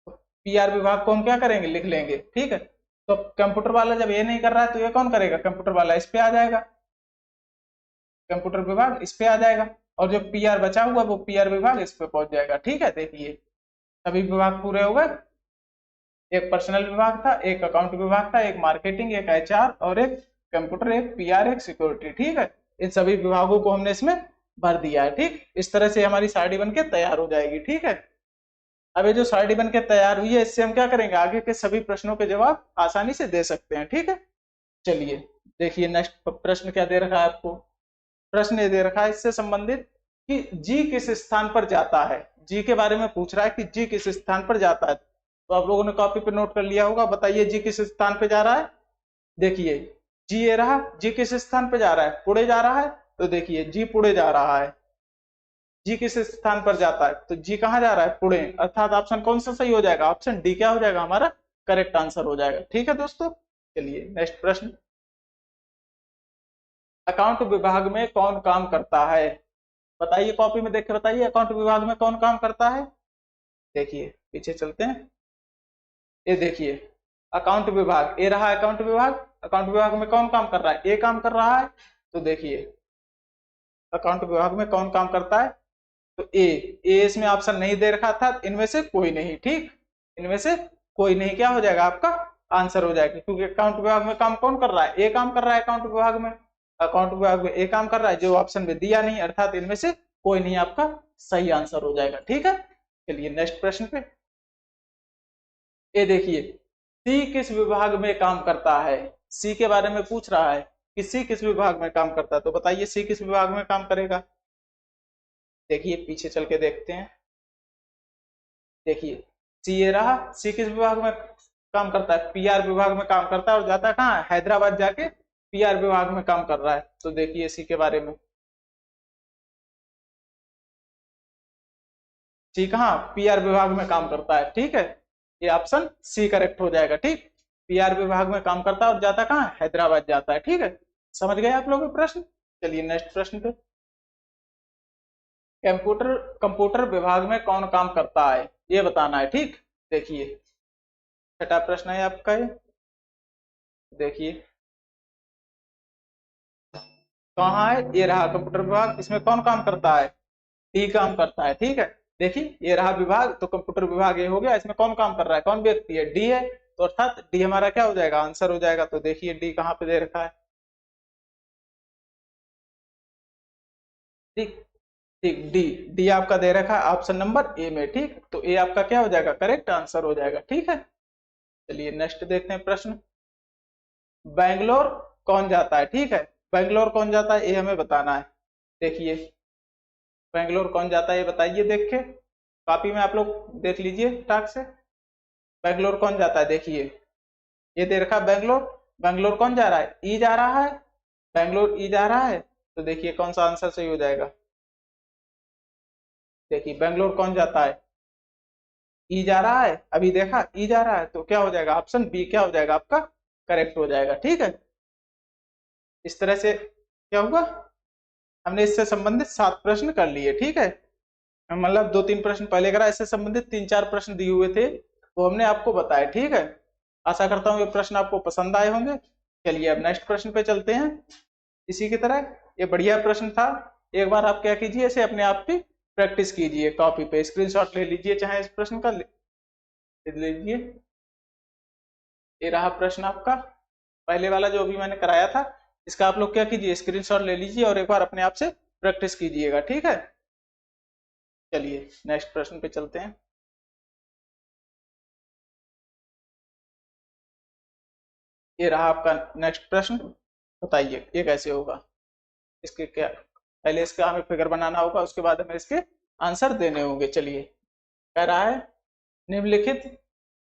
पीआर विभाग को हम क्या करेंगे, लिख लेंगे, ठीक है। तो कंप्यूटर वाला जब ये नहीं कर रहा है, तो ये कौन करेगा, कंप्यूटर वाला इस पे आ जाएगा, कंप्यूटर विभाग इस पे आ जाएगा, और जो पीआर बचा हुआ वो पीआर विभाग इस पे पहुंच जाएगा, ठीक है। देखिए सभी विभाग पूरे हो गए, एक पर्सनल विभाग था, एक अकाउंट विभाग था, एक मार्केटिंग, एक एचआर, और एक कंप्यूटर, एक पीआर, एक सिक्योरिटी, ठीक है। इन सभी विभागों को हमने इसमें भर दिया है, ठीक। इस तरह से हमारी सारणी बन के तैयार हो जाएगी, ठीक है। अब ये जो सारणी बन के तैयार हुई है, इससे हम क्या करेंगे, आगे के सभी प्रश्नों के जवाब आसानी से दे सकते हैं, ठीक है। चलिए देखिए नेक्स्ट प्रश्न क्या दे रखा है आपको, प्रश्न ये दे रखा है इससे संबंधित कि जी किस स्थान पर जाता है, जी के बारे में पूछ रहा है कि जी किस स्थान पर जाता है। तो आप लोगों ने कॉपी पे नोट कर लिया होगा। बताइए जी किस स्थान पे जा रहा है। देखिए जी ये रहा, जी किस स्थान पे जा रहा है, पुणे जा रहा है। तो देखिए जी पुणे जा रहा है। जी किस स्थान पर जाता है, तो जी कहाँ जा रहा है, पुणे। अर्थात ऑप्शन कौन सा सही हो जाएगा, ऑप्शन डी क्या हो जाएगा हमारा करेक्ट आंसर हो जाएगा। ठीक है दोस्तों, चलिए नेक्स्ट प्रश्न। अकाउंट विभाग में कौन काम करता है। बताइए कॉपी में देख के बताइए अकाउंट विभाग में कौन काम करता है। देखिए पीछे चलते हैं, ये देखिए अकाउंट विभाग, ये रहा अकाउंट विभाग। अकाउंट विभाग में कौन काम कर रहा है, ए काम कर रहा है। तो देखिए अकाउंट विभाग में कौन काम करता है, तो ए इसमें ऑप्शन नहीं दे रखा था, इनमें से कोई नहीं। ठीक, इनमें से कोई नहीं क्या हो जाएगा आपका आंसर हो जाएगा, क्योंकि अकाउंट विभाग में काम कौन कर रहा है, ए काम कर रहा है अकाउंट विभाग में। अकाउंट विभाग में ए काम कर रहा है, जो ऑप्शन में दिया नहीं, अर्थात इनमें से कोई नहीं आपका सही आंसर हो जाएगा। ठीक है, चलिए नेक्स्ट प्रश्न पे। ये देखिए सी किस विभाग में काम करता है। सी के बारे में पूछ रहा है कि सी किस विभाग में काम करता है, तो बताइए सी किस विभाग में काम करेगा। देखिए पीछे चल के देखते हैं। देखिए सी ये रहा, सी किस विभाग में काम करता है, पीआर विभाग में काम करता है, और जाता है कहाँ है, हैदराबाद जाके पीआर विभाग में काम कर रहा है। तो देखिए सी के बारे में, सी कहाँ पीआर विभाग में काम करता है। ठीक है, ये ऑप्शन सी करेक्ट हो जाएगा। ठीक, पीआर विभाग में काम करता है और जाता कहाँ है, हैदराबाद जाता है। ठीक है, समझ गए आप लोग प्रश्न। चलिए नेक्स्ट प्रश्न पे। कंप्यूटर कंप्यूटर विभाग में कौन काम करता है, ये बताना है। ठीक, देखिए छठा प्रश्न है आपका ये। देखिए कहाँ है, ये रहा कंप्यूटर विभाग, इसमें कौन काम करता है, डी काम करता है। ठीक है, देखिए ये रहा विभाग, तो कंप्यूटर विभाग ये हो गया, इसमें कौन काम कर रहा है, कौन व्यक्ति है, डी है। तो अर्थात डी हमारा क्या हो जाएगा आंसर हो जाएगा। तो देखिए डी कहाँ पे दे रखा है। ठीक, ठीक डी, डी आपका दे रखा है ऑप्शन नंबर ए में। ठीक, तो ए आपका क्या हो जाएगा करेक्ट आंसर हो जाएगा। ठीक है, चलिए नेक्स्ट देखते हैं प्रश्न। बैंगलोर कौन जाता है। ठीक है, बैंगलोर कौन जाता है ये हमें बताना है। देखिए बैंगलोर कौन जाता है ये बताइए, देख के कॉपी में आप लोग देख लीजिए टाक से। बैंगलोर कौन जाता है, देखिए ये दे रखा बैंगलोर, बैंगलोर कौन जा रहा है, ई जा रहा है, बैंगलोर ई जा रहा है। तो देखिए कौन सा आंसर सही हो जाएगा। देखिए बैंगलोर कौन जाता है, ई जा रहा है, अभी देखा ई जा रहा है, तो क्या हो जाएगा ऑप्शन बी क्या हो जाएगा आपका करेक्ट हो जाएगा। ठीक है, इस तरह से क्या हुआ, हमने इससे संबंधित 7 प्रश्न कर लिए। ठीक है, मतलब 2-3 प्रश्न पहले करा, इससे संबंधित 3-4 प्रश्न दिए हुए थे, वो हमने आपको बताया। ठीक है, आशा करता हूँ ये प्रश्न आपको पसंद आए होंगे। चलिए अब नेक्स्ट प्रश्न पे चलते हैं। इसी की तरह ये बढ़िया प्रश्न था, एक बार आप क्या कीजिए इसे अपने आप की प्रैक्टिस कीजिए, कॉपी पे स्क्रीनशॉट ले लीजिए, चाहे इस प्रश्न का ले लीजिए। ये रहा प्रश्न आपका पहले वाला जो अभी मैंने कराया था, इसका आप लोग क्या कीजिए स्क्रीनशॉट ले लीजिए और एक बार अपने आप से प्रैक्टिस कीजिएगा। ठीक है, चलिए नेक्स्ट प्रश्न पे चलते हैं। ये रहा आपका नेक्स्ट प्रश्न, बताइए ये कैसे होगा। इसके क्या, पहले इसका हमें फिगर बनाना होगा, उसके बाद हमें इसके आंसर देने होंगे। चलिए कह रहा है निम्नलिखित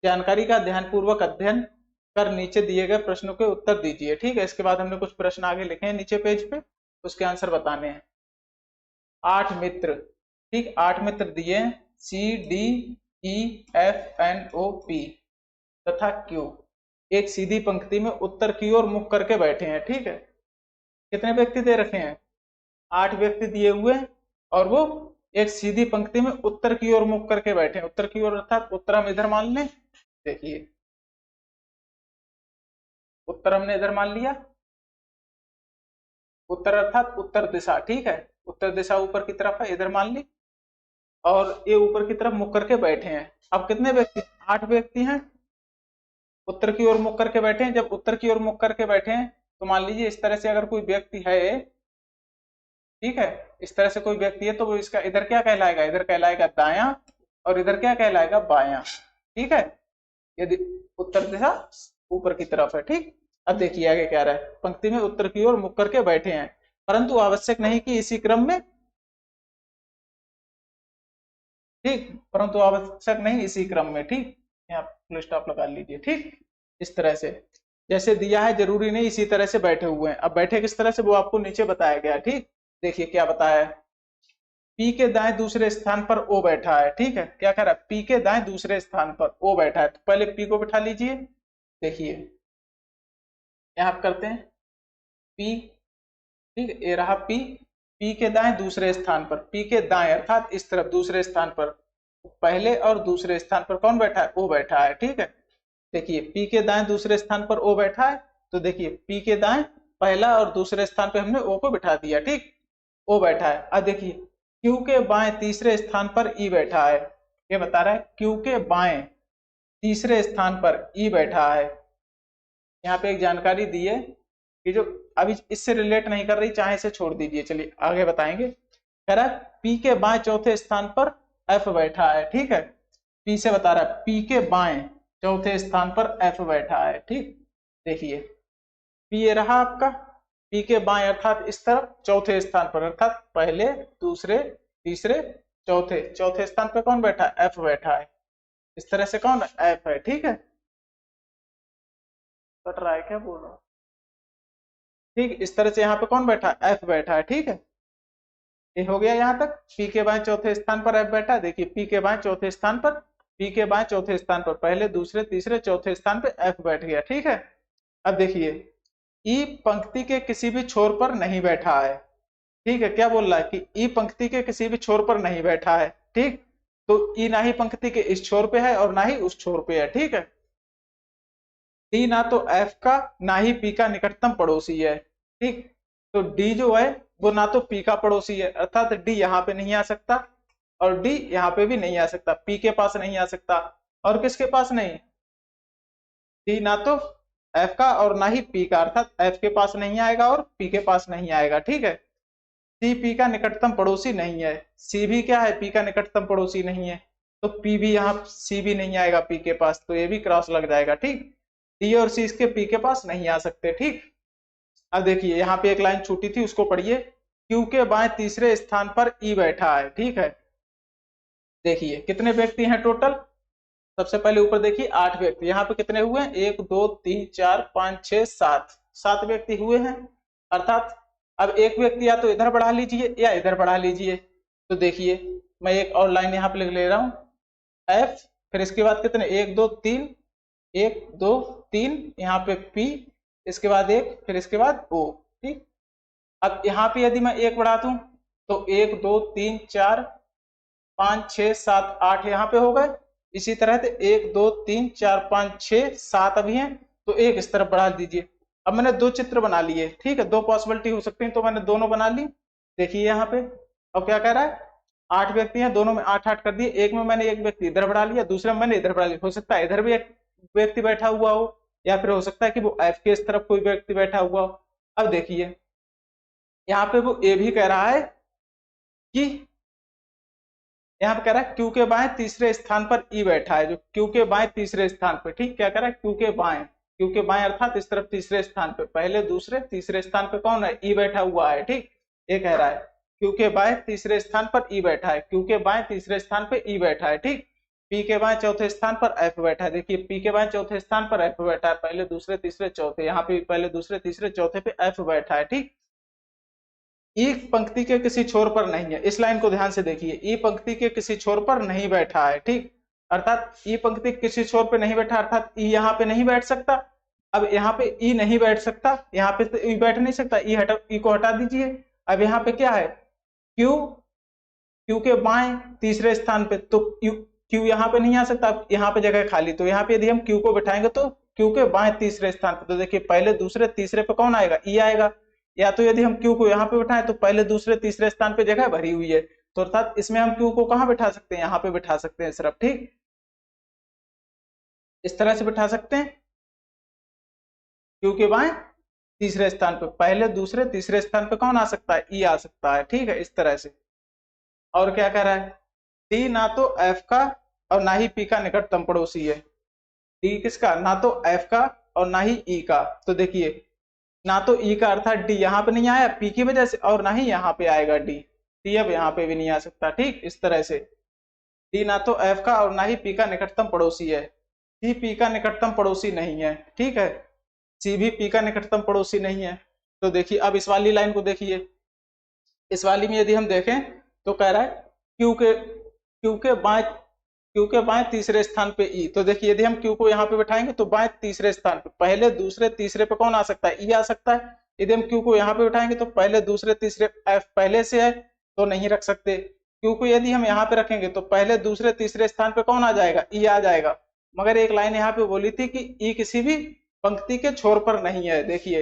जानकारी का ध्यानपूर्वक अध्ययन कर नीचे दिए गए प्रश्नों के उत्तर दीजिए। ठीक है, इसके बाद हमने कुछ प्रश्न आगे लिखे हैं नीचे पेज पे, उसके आंसर बताने हैं। 8 मित्र, ठीक 8 मित्र दिए हैं, C D E F N O P तथा क्यू एक सीधी पंक्ति में उत्तर की ओर मुख करके बैठे हैं। ठीक है, कितने व्यक्ति दे रखे हैं, 8 व्यक्ति दिए हुए हैं, और वो एक सीधी पंक्ति में उत्तर की ओर मुख करके बैठे हैं। उत्तर की ओर अर्थात उत्तर हम इधर मान लें। देखिए उत्तर हमने इधर मान लिया, उत्तर अर्थात उत्तर दिशा। ठीक है, उत्तर दिशा ऊपर की तरफ है, इधर मान ली, और ये ऊपर की तरफ मुख करके बैठे हैं। अब कितने व्यक्ति, 8 व्यक्ति हैं, उत्तर की ओर मुख करके बैठे हैं। जब उत्तर की ओर मुख करके बैठे हैं तो मान लीजिए इस तरह से अगर कोई व्यक्ति है, ठीक है, इस तरह से कोई व्यक्ति है, तो वो इसका इधर क्या कहलाएगा, इधर कहलाएगा दायां, और इधर क्या कहलाएगा बायां। ठीक है, यदि उत्तर दिशा ऊपर की तरफ है। ठीक, अब देखिए आगे क्या रहा है, पंक्ति में उत्तर की ओर मुख करके बैठे हैं, परंतु आवश्यक नहीं कि इसी क्रम में, ठीक, परंतु आवश्यक नहीं इसी क्रम में। ठीक, यहाँ फुल स्टॉप लगा लीजिए। ठीक, इस तरह से जैसे दिया है, जरूरी नहीं इसी तरह से बैठे हुए हैं। अब बैठे किस तरह से वो आपको नीचे बताया गया है। ठीक, देखिए क्या बताया है, पी के दाएं दूसरे स्थान पर ओ बैठा है। ठीक है, क्या कह रहा है, पी के दाएं दूसरे स्थान पर ओ बैठा है। तो पहले पी को बिठा लीजिए। देखिए यहाँ आप करते हैं पी, ठीक है, ये रहा पी, पी के दाएं दूसरे स्थान पर, पी के दाएं अर्थात इस तरफ दूसरे स्थान पर पहले और दूसरे स्थान पर कौन बैठा है, ओ बैठा है। ठीक है, देखिए पी के दाएं दूसरे स्थान पर ओ बैठा है, तो देखिए पी के दाएं पहला और दूसरे स्थान पे हमने ओ को बिठा दिया। ठीक, ओ बैठा है। अब देखिए क्यू के बाएं तीसरे स्थान पर ई बैठा है। ये बता रहा है क्यू के बाएं तीसरे स्थान पर ई बैठा है। यहाँ पे एक जानकारी दी है कि जो अभी इससे रिलेट नहीं कर रही, चाहे इसे छोड़ दीजिए, चलिए आगे बताएंगे। कह रहा है पी के बाएं चौथे स्थान पर एफ बैठा है। ठीक है, पी से बता रहा है पी के बाएं चौथे स्थान पर एफ बैठा है। ठीक, देखिए पी ये रहा आपका, पी के बाएं अर्थात इस तरफ चौथे स्थान पर, अर्थात पहले दूसरे तीसरे चौथे, चौथे स्थान पर कौन बैठा है, एफ बैठा है। इस तरह से कौन एफ है। ठीक है, कट रहा है क्या, बोल रहा हूँ। ठीक, इस तरह से यहाँ पे कौन बैठा है, एफ बैठा है। ठीक है, ये हो गया यहाँ तक। पी के बाएं चौथे स्थान पर एफ बैठा है। देखिए पी के बाएं चौथे स्थान पर, पी के बाएं चौथे स्थान पर पहले दूसरे तीसरे चौथे स्थान पे एफ बैठ गया। ठीक है, अब देखिए ई पंक्ति के किसी भी छोर पर नहीं बैठा है। ठीक है, क्या बोल रहा है कि ई पंक्ति के किसी भी छोर पर नहीं बैठा है। ठीक, तो ई ना ही पंक्ति के इस छोर पे है और ना ही उस छोर पे है। ठीक है, डी ना तो एफ का ना ही पी का निकटतम पड़ोसी है। ठीक, तो डी जो है वो ना तो पी का पड़ोसी है, अर्थात डी यहाँ पे नहीं आ सकता और डी यहाँ पे भी नहीं आ सकता, पी के पास नहीं आ सकता। और किसके पास नहीं, डी ना तो एफ का और ना ही पी का, अर्थात एफ के पास नहीं आएगा और पी के पास नहीं आएगा। ठीक है, सी पी का निकटतम पड़ोसी नहीं है, सी भी क्या है, पी का निकटतम पड़ोसी नहीं है, तो पी भी यहाँ, सी भी नहीं आएगा पी के पास, तो ये भी क्रॉस लग जाएगा। ठीक, डी और सी इसके पी के पास नहीं आ सकते। ठीक, अब देखिए यहाँ पे एक लाइन छूटी थी, उसको पढ़िए। क्यू के बाएं तीसरे स्थान पर ई बैठा है। ठीक है, देखिए कितने व्यक्ति हैं टोटल, सबसे पहले ऊपर देखिए 8 व्यक्ति। यहाँ पे कितने हुए हैं, 1 2 3 4 5 6 7, 7 व्यक्ति हुए हैं। अर्थात अब एक व्यक्ति या तो इधर बढ़ा लीजिए या इधर बढ़ा लीजिए। तो देखिए मैं एक और लाइन यहाँ पे लिख ले रहा हूँ, एफ, फिर इसके बाद कितने, 1 2 3, 1 2 3, यहाँ पे पी, इसके बाद एक, फिर इसके बाद ओ। ठीक, अब यहाँ पे यदि मैं एक बढ़ा दूं तो 1 2 3 4 5 6 7 8 यहाँ पे हो गए। इसी तरह से 1 2 3 4 5 6 7 अभी हैं, तो एक इस तरफ बढ़ा दीजिए। अब मैंने दो चित्र बना लिए। ठीक है, दो पॉसिबिलिटी हो सकती है, तो मैंने दोनों बना ली। देखिए यहाँ पे अब क्या कह रहा है, 8 व्यक्ति हैं, दोनों में 8 8 कर दिए। एक में मैंने एक व्यक्ति इधर बढ़ा लिया, दूसरे में मैंने इधर बढ़ा लिया। हो सकता है इधर भी एक व्यक्ति बैठा हुआ हो, या फिर हो सकता है कि वो एफ के इस तरफ कोई व्यक्ति बैठा हुआ हो। अब देखिए यहाँ पे वो ये भी कह रहा है कि यहाँ पे कह रहा है क्यू के बाएं तीसरे स्थान पर ई बैठा है, जो क्यू के बाएं तीसरे स्थान पर। ठीक, क्या कह रहा है, क्यू के बाएं, क्यू के बाएं अर्थात इस तरफ तीसरे स्थान पे, पहले दूसरे तीसरे स्थान पे कौन है, ई बैठा हुआ है। ठीक, ये कह रहा है क्यू के बाएं तीसरे स्थान पर ई बैठा है, क्यू के बाएं तीसरे स्थान पे ई बैठा है। ठीक, पी के बाएं चौथे स्थान पर एफ बैठा है। देखिए पी के बाएं चौथे स्थान पर एफ बैठा है, पहले दूसरे तीसरे चौथे, यहाँ पे पहले दूसरे तीसरे चौथे पे एफ बैठा है। ठीक, ई पंक्ति के किसी छोर पर नहीं है, इस लाइन को ध्यान से देखिए, ई पंक्ति के किसी छोर पर नहीं बैठा है। ठीक, अर्थात ई पंक्ति किसी छोर पे नहीं बैठा, अर्थात ई यहाँ पे नहीं बैठ सकता। अब यहाँ पे ई नहीं बैठ सकता, यहाँ पे तो ई बैठ नहीं सकता, ई हटा, ई को हटा दीजिए। अब यहाँ पे क्या है, क्यू, क्यू के बाएं तीसरे स्थान पे, तो क्यू यहाँ पे नहीं आ सकता, यहाँ पे जगह खाली, तो यहाँ पे यदि हम क्यू को बैठाएंगे तो क्यू के बाएं तीसरे स्थान पे, तो देखिए पहले दूसरे तीसरे पे कौन आएगा, ई आएगा। या तो यदि हम क्यू को यहाँ पे बैठाएं तो पहले दूसरे तीसरे स्थान पे जगह भरी हुई है, तो अर्थात इसमें हम क्यू को कहाँ बैठा सकते हैं, यहाँ पे बैठा सकते हैं सिर्फ। ठीक, इस तरह से बैठा सकते हैं, क्यू के बाएं तीसरे स्थान पे, पहले दूसरे तीसरे स्थान पे कौन आ सकता है, ई आ सकता है। ठीक है, इस तरह से। और क्या कह रहा है, डी ना तो एफ का और ना ही पी का निकटतम पड़ोसी है। डी किसका, ना तो एफ का और ना ही ई का। तो देखिए ना तो ई का अर्थात डी यहाँ पे नहीं आया पी की वजह से, और ना ही यहाँ पे आएगा डी, डी अब यहाँ पे भी नहीं आ सकता। ठीक, इस तरह से डी ना तो एफ का और ना ही पी का निकटतम पड़ोसी है। सी पी का निकटतम पड़ोसी नहीं है, ठीक है, सी भी पी का निकटतम पड़ोसी नहीं है। तो देखिए अब इस वाली लाइन को देखिए, इस वाली में यदि हम देखें तो कह रहा है क्यू के बाएं तीसरे स्थान पे ई। तो देखिए यदि हम क्यू को यहाँ पे बैठाएंगे तो बाएं तीसरे स्थान पे पहले दूसरे तीसरे पे कौन आ सकता है, ई आ सकता है। यदि हम क्यू को यहाँ पे बैठाएंगे तो पहले दूसरे तीसरे, एफ पहले से है तो नहीं रख सकते। क्यू को यदि हम यहाँ पे रखेंगे तो पहले दूसरे तीसरे स्थान पे कौन आ जाएगा, ई आ जाएगा। मगर एक लाइन यहाँ पे बोली थी कि ई किसी भी पंक्ति के छोर पर नहीं है। देखिए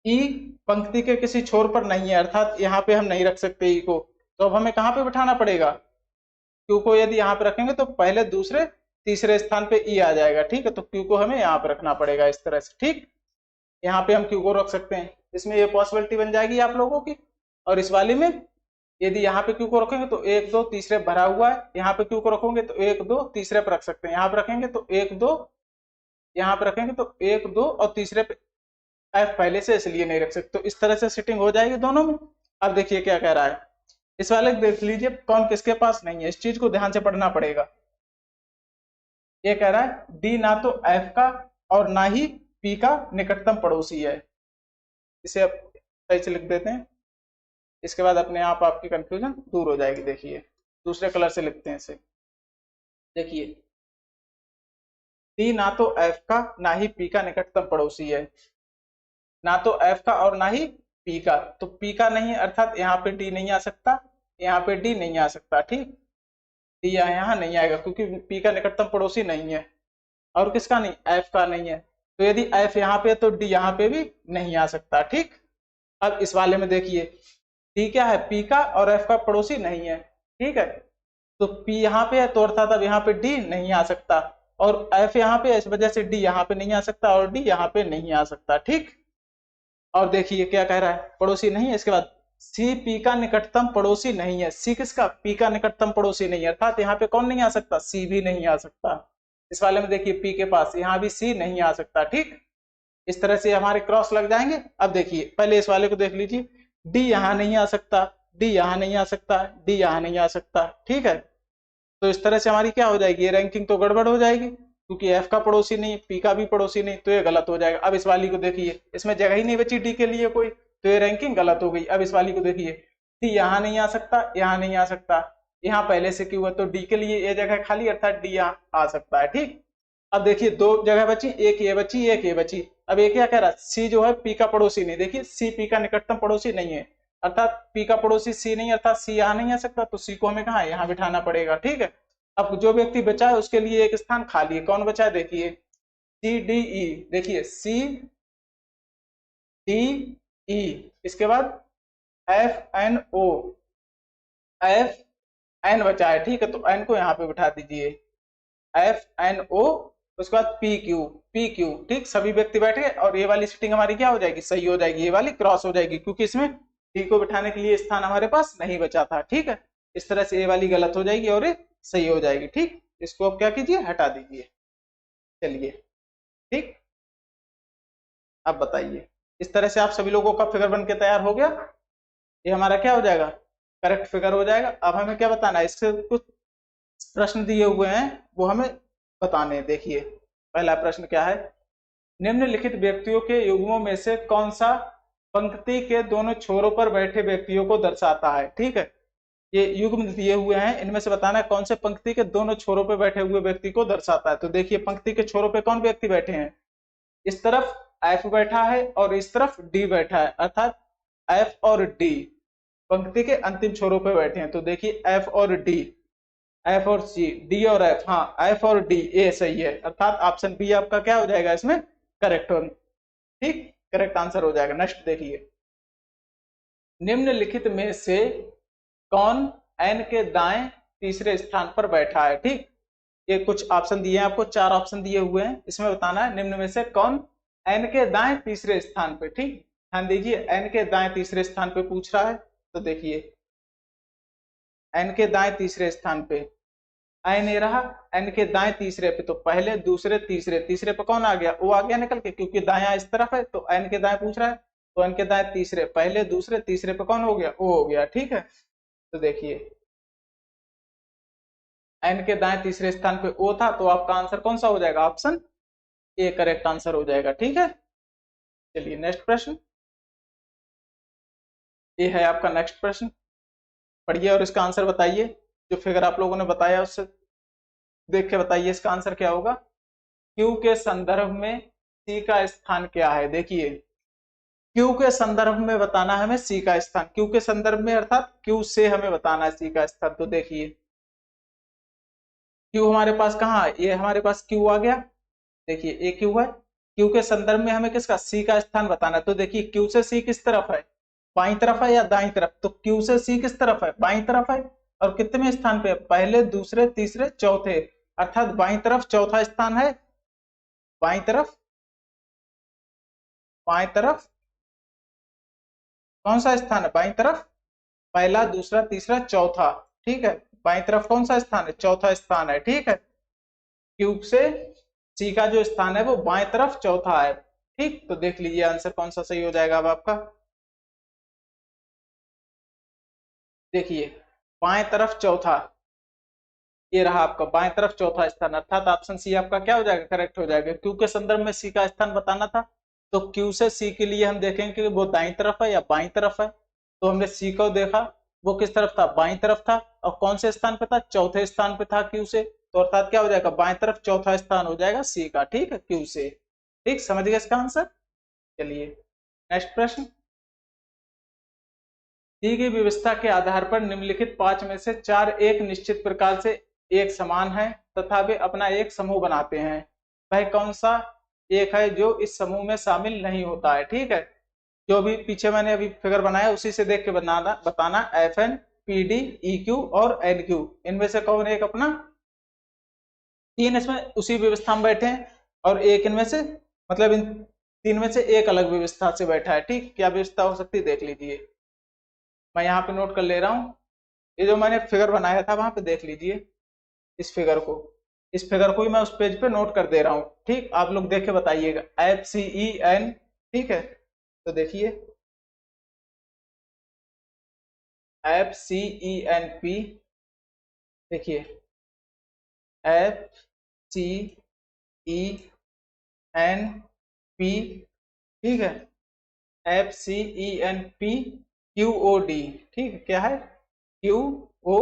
ई पंक्ति के किसी छोर पर नहीं है, अर्थात यहाँ पे हम नहीं रख सकते ई को। तो अब हमें कहाँ पे बिठाना पड़ेगा, क्यू को यदि यहाँ पे रखेंगे तो पहले दूसरे तीसरे स्थान पे ई आ जाएगा, ठीक है। तो क्यू को हमें यहाँ पे रखना पड़ेगा इस तरह से, ठीक। यहाँ पे हम क्यू को रख सकते हैं, इसमें ये पॉसिबिलिटी बन जाएगी आप लोगों की। और इस वाली में यदि यहाँ पे क्यू को रखेंगे तो एक दो तीसरे भरा हुआ है, यहाँ पे क्यू को रखोगे तो एक दो तीसरे पे रख सकते हैं, यहाँ पे रखेंगे तो एक दो, यहाँ पे रखेंगे तो एक दो और तीसरे पे एफ पहले से इसलिए नहीं रख सकते। तो इस तरह से सिटिंग हो जाएगी दोनों में। अब देखिए क्या कह रहा है, इस वाले देख लीजिए कौन किसके पास नहीं है, इस चीज को ध्यान से पढ़ना पड़ेगा। ये कह रहा है डी ना तो एफ का और ना ही पी का निकटतम पड़ोसी है। इसे अब सही से लिख देते हैं, इसके बाद अपने आप आपकी कंफ्यूजन दूर हो जाएगी। देखिए दूसरे कलर से लिखते हैं इसे। देखिए डी ना तो एफ का ना ही पी का निकटतम पड़ोसी है, ना तो एफ का और ना ही पी का। तो पी का नहीं है अर्थात यहाँ पे डी नहीं आ सकता, यहाँ पे डी नहीं आ सकता, ठीक। डी यहाँ नहीं आएगा क्योंकि पी का निकटतम पड़ोसी नहीं है। और किसका नहीं, एफ का नहीं है। तो यदि एफ यहाँ पे तो डी यहाँ पे भी नहीं आ सकता, ठीक। अब इस वाले में देखिए डी क्या है, पी का और एफ का पड़ोसी नहीं है, ठीक है। तो पी यहाँ पे है तो अर्थात अब यहाँ पे डी नहीं आ सकता, और एफ यहाँ पे है इस वजह से डी यहाँ पे नहीं आ सकता और डी यहाँ पे नहीं आ सकता, ठीक। और देखिए क्या कह रहा है, पड़ोसी नहीं है। इसके बाद सी पी का निकटतम पड़ोसी नहीं है, सी किसका, पी का निकटतम पड़ोसी नहीं है, अर्थात यहाँ पे कौन नहीं आ सकता, सी भी नहीं आ सकता। इस वाले में देखिए पी के पास यहाँ भी सी नहीं आ सकता, ठीक। इस तरह से हमारे क्रॉस लग जाएंगे। अब देखिए पहले इस वाले को देख लीजिए, डी यहाँ नहीं आ सकता, डी यहाँ नहीं आ सकता, डी यहाँ नहीं आ सकता, ठीक है। तो इस तरह से हमारी क्या हो जाएगी, ये रैंकिंग तो गड़बड़ हो जाएगी क्योंकि एफ का पड़ोसी नहीं, पी का भी पड़ोसी नहीं, तो ये गलत हो जाएगा। अब इस वाली को देखिए, इसमें जगह ही नहीं बची डी के लिए कोई, तो ये रैंकिंग गलत हो गई। अब इस वाली को देखिए, डी यहाँ नहीं आ सकता, यहाँ नहीं आ सकता, यहाँ पहले से क्यों है तो डी के लिए ये जगह खाली, अर्थात डी यहाँ आ सकता है, ठीक। अब देखिए दो जगह बची, एक ये बची एक ये बची। अब ये क्या कह रहा है, सी जो है पी का पड़ोसी नहीं, देखिए सी पी का निकटतम पड़ोसी नहीं है, अर्थात पी का पड़ोसी सी नहीं, अर्थात सी यहाँ नहीं आ सकता, तो सी को हमें कहाँ यहाँ बिठाना पड़ेगा, ठीक है। अब जो व्यक्ति बचा है उसके लिए एक स्थान खाली है, कौन बचा है, देखिए सी डी ई, देखिए सी डी ई, इसके बाद F N O, F N बचा है, ठीक है। तो एन को यहाँ पे बिठा दीजिए, एफ एन ओ, उसके बाद पी क्यू, पी क्यू, ठीक। सभी व्यक्ति बैठे और ये वाली सीटिंग हमारी क्या हो जाएगी, सही हो जाएगी, ये वाली क्रॉस हो जाएगी क्योंकि इसमें डी को बिठाने के लिए स्थान हमारे पास नहीं बचा था, ठीक है। इस तरह से ये वाली गलत हो जाएगी और ये सही हो जाएगी, ठीक। इसको अब क्या कीजिए, हटा दीजिए। चलिए ठीक, अब बताइए, इस तरह से आप सभी लोगों का फिगर बन के तैयार हो गया। ये हमारा क्या हो जाएगा, करेक्ट फिगर हो जाएगा। अब हमें क्या बताना है, इससे कुछ प्रश्न दिए हुए हैं वो हमें बताने हैं। देखिए पहला प्रश्न क्या है, निम्नलिखित व्यक्तियों के युग्मों में से कौन सा पंक्ति के दोनों छोरों पर बैठे व्यक्तियों को दर्शाता है, ठीक है। ये युग्म दिए हुए हैं, इनमें से बताना है कौन से पंक्ति के दोनों छोरों पर बैठे हुए व्यक्ति को दर्शाता है। तो देखिए पंक्ति के छोरों पे कौन व्यक्ति बैठे हैं, इस तरफ एफ बैठा है और इस तरफ डी बैठा है, अर्थात एफ और डी पंक्ति के अंतिम छोरों पे बैठे हैं। तो देखिए एफ और डी, एफ और सी, डी और एफ, हाँ एफ और डी, ए सही है, अर्थात ऑप्शन बी आपका क्या हो जाएगा इसमें करेक्ट हो, ठीक, करेक्ट आंसर हो जाएगा। नेक्स्ट देखिए, निम्नलिखित में से कौन एन के दाएं तीसरे स्थान पर बैठा है, ठीक। ये कुछ ऑप्शन दिए हैं आपको, 4 ऑप्शन दिए हुए हैं, इसमें बताना है निम्न में से कौन एन के दाएं तीसरे स्थान पे, ठीक। ध्यान दीजिए एन के दाएं तीसरे स्थान पे पूछ रहा है, तो देखिए एन के दाएं तीसरे स्थान पे एन ए रहा, एन के दाएं तीसरे पे तो पहले दूसरे तीसरे, तीसरे पे कौन आ गया, ओ आ गया निकल के, क्योंकि दाया इस तरफ है तो एन के दाएं पूछ रहा है, तो एन के दाएं तीसरे, पहले दूसरे तीसरे पे कौन हो गया, ओ हो गया, ठीक है। तो देखिए एन के दाएं तीसरे स्थान पे ओ था, तो आपका आंसर कौन सा हो जाएगा? ऑप्शन ए करेक्ट आंसर हो जाएगा। ठीक है, चलिए नेक्स्ट प्रश्न। ये है आपका नेक्स्ट प्रश्न, पढ़िए और इसका आंसर बताइए। जो फिगर आप लोगों ने बताया उससे देख के बताइए इसका आंसर क्या होगा। क्यू के संदर्भ में सी का स्थान क्या है? देखिए, क्यू के संदर्भ में बताना है हमें सी का स्थान। क्यू के संदर्भ में अर्थात क्यू से हमें बताना है सी का स्थान। तो देखिए, क्यू हमारे पास कहाँ है? ये हमारे पास क्यू आ गया। देखिए ए क्यू है। क्यू के संदर्भ में हमें किसका? सी का स्थान बताना है। तो देखिए, क्यू से सी किस तरफ है? बाई तरफ है या दाई तरफ? तो क्यू से सी किस तरफ है? बाई तरफ है। और कितने स्थान पे? पहले, दूसरे, तीसरे, चौथे, अर्थात बाई तरफ चौथा स्थान है। बाई तरफ, बाई तरफ कौन सा स्थान है? बाई तरफ पहला, दूसरा, तीसरा, चौथा। ठीक है, बाई तरफ कौन सा स्थान है? चौथा स्थान है। ठीक है, क्यूब से सी का जो स्थान है वो बाएं तरफ चौथा है। ठीक, तो देख लीजिए आंसर कौन सा सही हो जाएगा अब आपका। देखिए, बाएं तरफ चौथा, ये रहा आपका बाएं तरफ चौथा स्थान, अर्थात ऑप्शन सी आपका क्या हो जाएगा? करेक्ट हो जाएगा। क्यू के संदर्भ में सी का स्थान बताना था, तो क्यू से सी के लिए हम देखेंगे कि वो दाईं तरफ है या बाईं तरफ है। तो हमने सी को देखा, वो किस तरफ था? बाईं तरफ था। और कौन से स्थान पे था? चौथे स्थान पे था क्यू से। तो अर्थात क्या हो जाएगा? बाएं तरफ चौथा स्थान हो जाएगा सी का। ठीक है, क्यू से। ठीक, समझ गए इसका आंसर। चलिए नेक्स्ट प्रश्न। दी गई व्यवस्था के आधार पर निम्नलिखित 5 में से 4 एक निश्चित प्रकार से एक समान है तथा वे अपना एक समूह बनाते हैं। वह कौन सा एक है जो इस समूह में शामिल नहीं होता है? ठीक है, जो भी पीछे मैंने अभी फिगर बनाया उसी से देख के बताना F N, P D, E Q और एन क्यू, इनमें से कौन एक अपना, तीन इसमें उसी व्यवस्था में बैठे हैं और एक इनमें से, मतलब इन तीन में से एक अलग व्यवस्था से बैठा है। ठीक, क्या व्यवस्था हो सकती है देख लीजिए। मैं यहाँ पे नोट कर ले रहा हूँ। ये जो मैंने फिगर बनाया था वहां पे देख लीजिए इस फिगर को। इस फिगर को ही मैं उस पेज पे नोट कर दे रहा हूँ। ठीक, आप लोग देख के बताइएगा। एफ सी ई एन, ठीक है, तो देखिए F C E N P, देखिए F C E N P, ठीक है, F C E N P Q O D. ठीक है, क्या है? Q O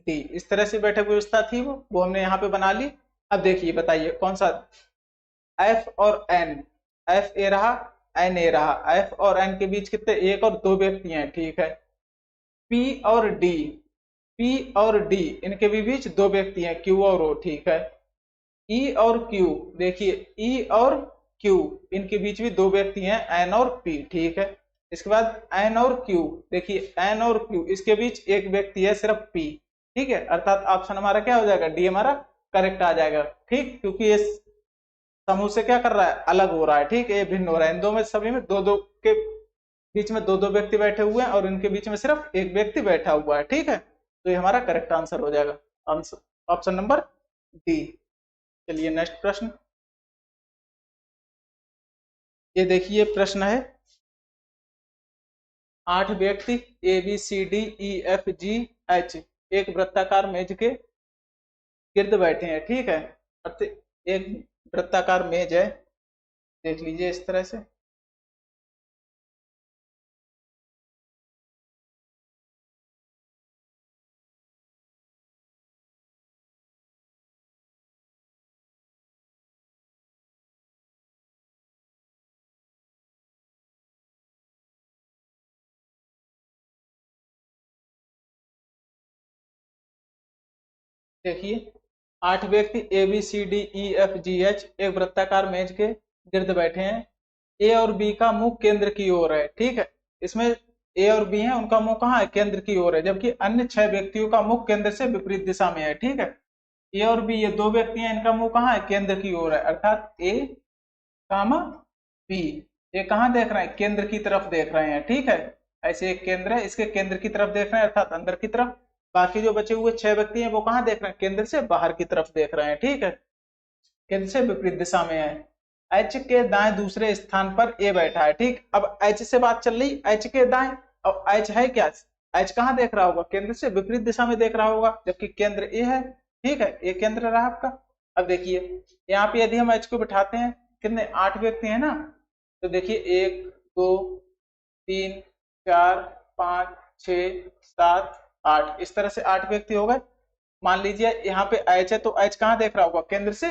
D. इस तरह से बैठक व्यवस्था थी, वो हमने यहाँ पे बना ली। अब देखिए बताइए कौन सा एफ और एन, एफ ए रहा, एन ए रहा। एफ और एन के बीच कितने? एक और दो व्यक्ति हैं। ठीक है, पी और डी, पी और डी इनके भी बीच दो व्यक्ति हैं, क्यू और ओ। ठीक है, ई और क्यू, देखिए ई और क्यू इनके बीच भी दो व्यक्ति हैं, एन और पी। ठीक है, इसके बाद एन और क्यू, देखिए एन और क्यू इसके बीच एक व्यक्ति है सिर्फ पी। ठीक है, अर्थात ऑप्शन हमारा क्या हो जाएगा? डी हमारा करेक्ट आ जाएगा। ठीक, क्योंकि ये समूह से क्या कर रहा है? अलग हो रहा है। ठीक है, ये भिन्न हो रहा है। इन दो में सभी में दो दो के बीच में दो दो व्यक्ति बैठे हुए हैं और इनके बीच में सिर्फ एक व्यक्ति बैठा हुआ है। ठीक है, तो ये हमारा करेक्ट आंसर हो जाएगा, आंसर ऑप्शन नंबर डी। चलिए नेक्स्ट प्रश्न। ये देखिए प्रश्न है, 8 व्यक्ति A B C D E F G H एक वृत्ताकार मेज के गिर्द बैठे हैं। ठीक है, एक वृत्ताकार मेज है, देख लीजिए इस तरह से। देखिए 8 व्यक्ति A B C D E F G H एक वृत्ताकार मेज के गिर्द बैठे हैं। ए और बी का मुंह केंद्र की ओर है। ठीक है, इसमें ए और बी है, उनका मुंह कहाँ है? केंद्र की ओर है, जबकि अन्य 6 व्यक्तियों का मुंह केंद्र से विपरीत दिशा में है। ठीक है, ए और बी ये दो व्यक्ति हैं, इनका मुंह कहाँ है? केंद्र की ओर है, अर्थात ए कामा बी, ये कहाँ देख रहे हैं? केंद्र की तरफ देख रहे हैं। ठीक है, ऐसे एक केंद्र है, इसके केंद्र की तरफ देख रहे हैं, अर्थात अंदर की तरफ। बाकी जो बचे हुए 6 व्यक्ति हैं वो कहाँ देख रहे हैं? केंद्र से बाहर की तरफ देख रहे हैं। ठीक है, केंद्र से विपरीत दिशा में है। एच के दाएं दूसरे स्थान पर ए बैठा है। ठीक, अब एच से बात चल रही, एच के दाएं, अब एच है क्या? एच कहाँ देख रहा होगा? केंद्र से विपरीत दिशा में देख रहा होगा, जबकि केंद्र ए है। ठीक है, ये केंद्र रहा आपका। अब देखिए यहाँ पे यदि हम एच को बिठाते हैं, कितने 8 व्यक्ति है ना, तो देखिए 1 2 3 4 5 6 7 8, इस तरह से 8 व्यक्ति हो गए। मान लीजिए यहाँ पे एच है, तो एच कहाँ देख रहा होगा, केंद्र से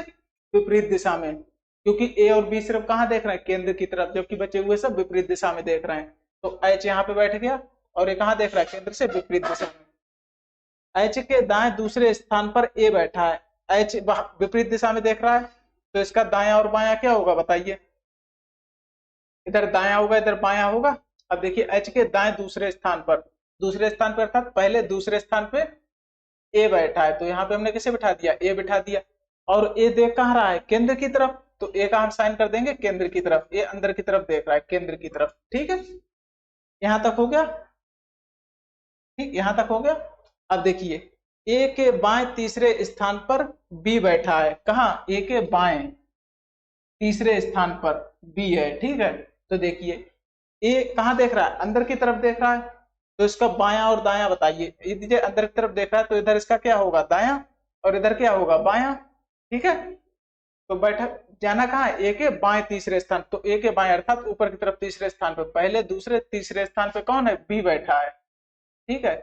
विपरीत दिशा में, क्योंकि ए और बी सिर्फ कहाँ देख रहे हैं, केंद्र की तरफ, जबकि बचे हुए सब विपरीत दिशा में देख रहे हैं। तो एच यहाँ पे बैठ गया और ये कहाँ देख रहा है, केंद्र से विपरीत दिशा में। एच के दाएं दूसरे स्थान पर ए बैठा है, एच विपरीत दिशा में देख रहा है, तो इसका दाया और बाया क्या होगा बताइए, इधर दाया होगा इधर बाया होगा। अब देखिए एच के दाएं दूसरे स्थान पर, दूसरे स्थान पर अर्थात पहले दूसरे स्थान पे ए बैठा है, तो यहाँ पे हमने किसे बिठा दिया, ए बिठा दिया। और ए देख कहाँ रहा है, केंद्र की तरफ, तो ए का हम साइन कर देंगे केंद्र की तरफ, ए अंदर की तरफ देख रहा है, केंद्र की तरफ। ठीक है, यहां तक हो गया, ठीक, यहां तक हो गया। अब देखिए ए के बाएं तीसरे स्थान पर बी बैठा है, कहा, ए के बाएं तीसरे स्थान पर बी है। ठीक है, तो देखिए ए कहां देख रहा है, अंदर की तरफ देख रहा है, तो इसका बायां और दायां बताइए। यदि अंदर की तरफ देख रहा है तो इधर इसका क्या होगा, दायां, और इधर क्या होगा, बायां। ठीक है, तो बैठक जाना कहाँ है, ए के बाएं तीसरे स्थान, तो ए के बाएं अर्थात ऊपर की तरफ तीसरे स्थान पे, पहले दूसरे तीसरे स्थान पे कौन है, बी बैठा है। ठीक है,